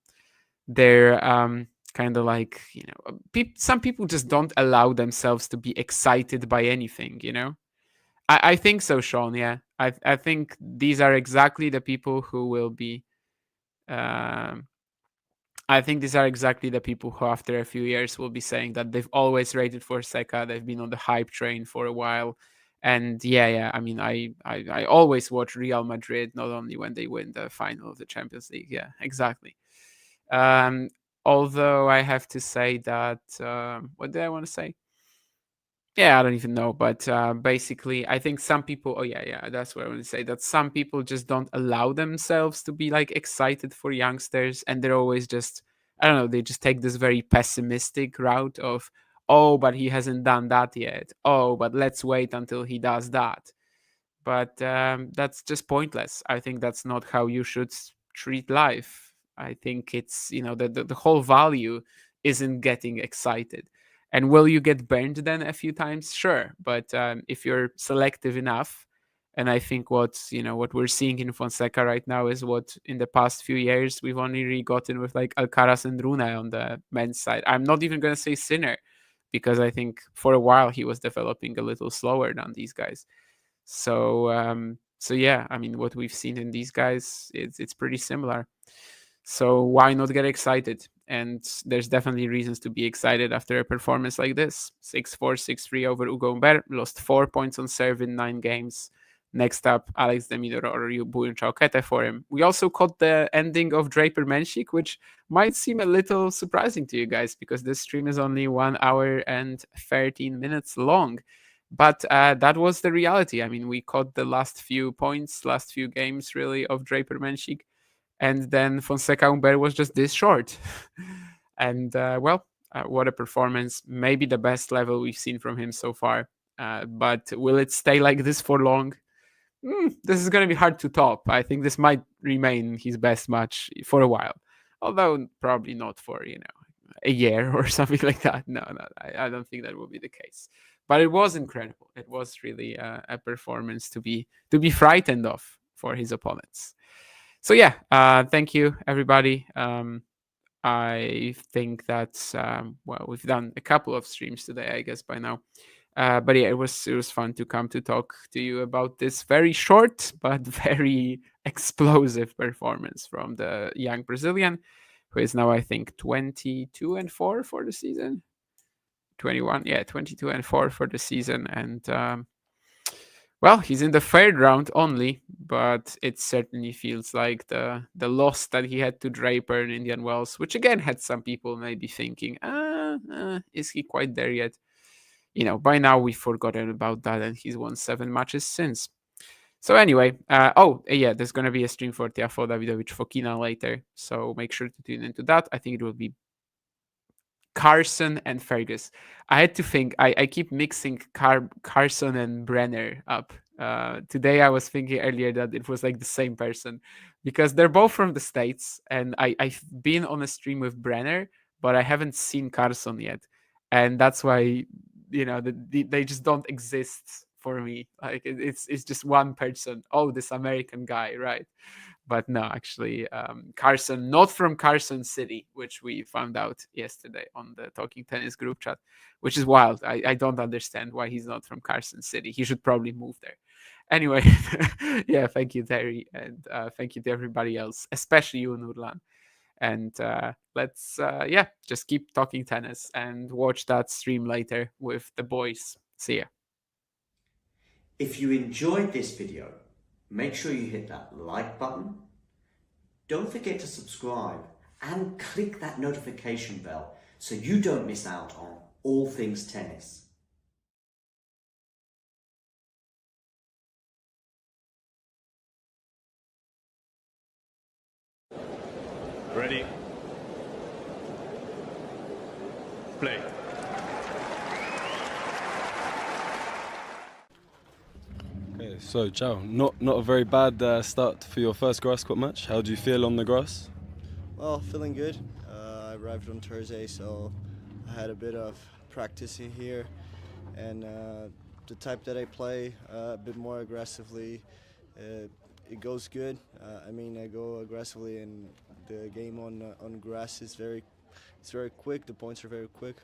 they're kind of like, you know, some people just don't allow themselves to be excited by anything, you know. I think so, Sean. Yeah, I think these are exactly the people who will be. I think these are exactly the people who, after a few years, will be saying that they've always rated Fonseca. They've been on the hype train for a while, and yeah. I mean, I always watch Real Madrid, not only when they win the final of the Champions League. Yeah, exactly. Although I have to say that what did I want to say? Yeah, I don't even know, but basically, I think some people. Oh yeah, that's what I want to say. That some people just don't allow themselves to be like excited for youngsters, and they're always just, I don't know. They just take this very pessimistic route of, oh, but he hasn't done that yet. Oh, but let's wait until he does that. But that's just pointless. I think that's not how you should treat life. I think it's, you know, the whole value isn't getting excited. And will you get burned then a few times? Sure. But if you're selective enough, and I think what we're seeing in Fonseca right now is what in the past few years we've only really gotten with like Alcaraz and Rune on the men's side. I'm not even going to say Sinner, because I think for a while he was developing a little slower than these guys. So yeah, I mean, what we've seen in these guys, it's pretty similar. So why not get excited? And there's definitely reasons to be excited after a performance like this. 6-4, 6-3 over Ugo Umbert, lost 4 points on serve in 9 games. Next up, Alex de Minaur or Buyun Chaukete for him. We also caught the ending of Draper Menšík, which might seem a little surprising to you guys because this stream is only 1 hour and 13 minutes long. But that was the reality. I mean, we caught the last few points, last few games really of Draper Menšík. And then Fonseca Umbert was just this short. And what a performance. Maybe the best level we've seen from him so far. But will it stay like this for long? This is going to be hard to top. I think this might remain his best match for a while. Although probably not for, a year or something like that. No, I don't think that will be the case. But it was incredible. It was really a performance to be frightened of for his opponents. So yeah, thank you everybody. I think that we've done a couple of streams today, I guess by now. But yeah, it was fun to come to talk to you about this very short but very explosive performance from the young Brazilian, who is now I think 22-4 for the season. 22-4 for the season, and he's in the third round only, but it certainly feels like the loss that he had to Draper in Indian Wells, which again had some people maybe thinking, is he quite there yet? By now we've forgotten about that, and he's won 7 matches since. So anyway, there's going to be a stream for Tiafoe Davidovich Fokina later, so make sure to tune into that. I think it will be Carson and Fergus. I had to think. I keep mixing Carson and Brenner up. Today I was thinking earlier that it was like the same person because they're both from the States, and I've been on a stream with Brenner, but I haven't seen Carson yet, and that's why they just don't exist for me. Like it's just one person. Oh, this American guy, right? But no, actually, Carson, not from Carson City, which we found out yesterday on the Talking Tennis group chat, which is wild. I don't understand why he's not from Carson City. He should probably move there. Anyway, yeah, thank you, Terry, and thank you to everybody else, especially you, Nurlan. And let's, just keep talking tennis and watch that stream later with the boys. See ya. If you enjoyed this video, make sure you hit that like button. Don't forget to subscribe and click that notification bell so you don't miss out on all things tennis. Ready? Play. Okay, so Joao, not a very bad start for your first grass court match. How do you feel on the grass? Well, feeling good. I arrived on Thursday, so I had a bit of practice in here, and the type that I play, a bit more aggressively, it goes good. I go aggressively, and the game on grass is very quick. The points are very quick,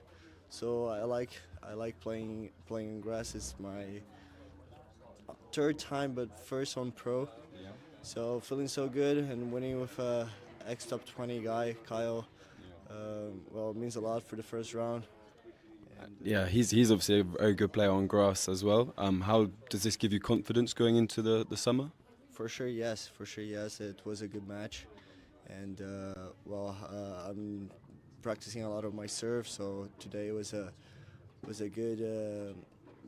so I like playing in grass. It's my third time, but first on pro. Yeah. So feeling so good, and winning with ex-top 20 guy, Kyle, it means a lot for the first round. Yeah, he's obviously a very good player on grass as well. How does this give you confidence going into the summer? For sure, yes. It was a good match, and I'm practicing a lot of my serve. So today was a good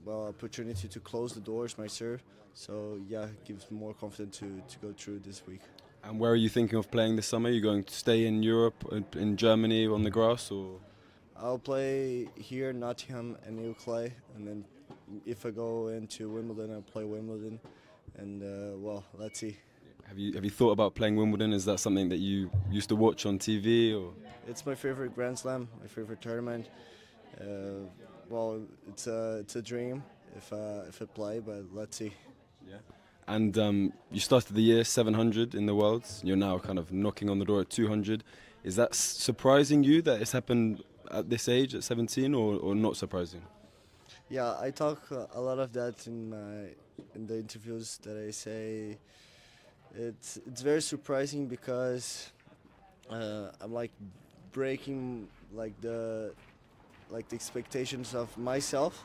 opportunity to close the doors my serve. So yeah, it gives me more confidence to go through this week. And where are you thinking of playing this summer? Are you going to stay in Europe, in Germany on the grass, or? I'll play here, Nottingham and New Clay, and then if I go into Wimbledon, I'll play Wimbledon, and let's see. Have you thought about playing Wimbledon? Is that something that you used to watch on TV, or? It's my favorite Grand Slam, my favorite tournament. It's a dream if I play, but let's see. Yeah. And you started the year 700 in the Worlds. You're now kind of knocking on the door at 200. Is that surprising you that it's happened at this age, at 17, or not surprising? Yeah, I talk a lot of that in the interviews that I say. It's very surprising because I'm like breaking the expectations of myself,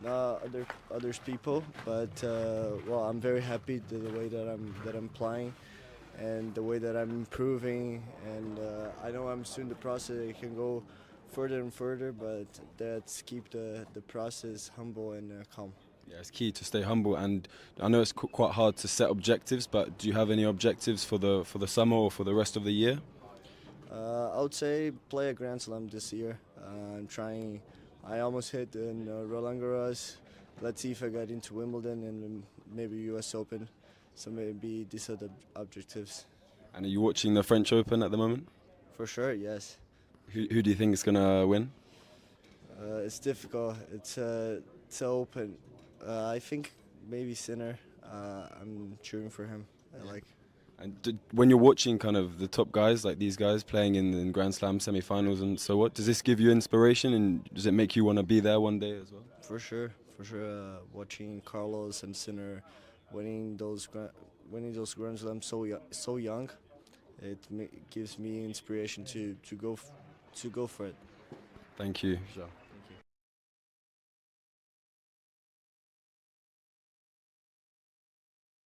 not others people. But I'm very happy the way that I'm playing, and the way that I'm improving. And I know I'm still in the process. I can go further and further, but let's keep the process humble and calm. Yeah, it's key to stay humble, and I know it's quite hard to set objectives, but do you have any objectives for the summer or for the rest of the year? I would say play a Grand Slam this year. I'm trying. I almost hit in Roland Garros. Let's see if I get into Wimbledon and maybe US Open. So maybe these are the objectives. And are you watching the French Open at the moment? For sure, yes. Who do you think is going to win? It's difficult. It's open. I think maybe Sinner. I'm cheering for him. I like. And when you're watching kind of the top guys, like these guys playing in Grand Slam semi-finals and so what, does this give you inspiration, and does it make you want to be there one day as well? For sure. Watching Carlos and Sinner winning those Grand Slams so young, it gives me inspiration to go for it. Thank you, Joao.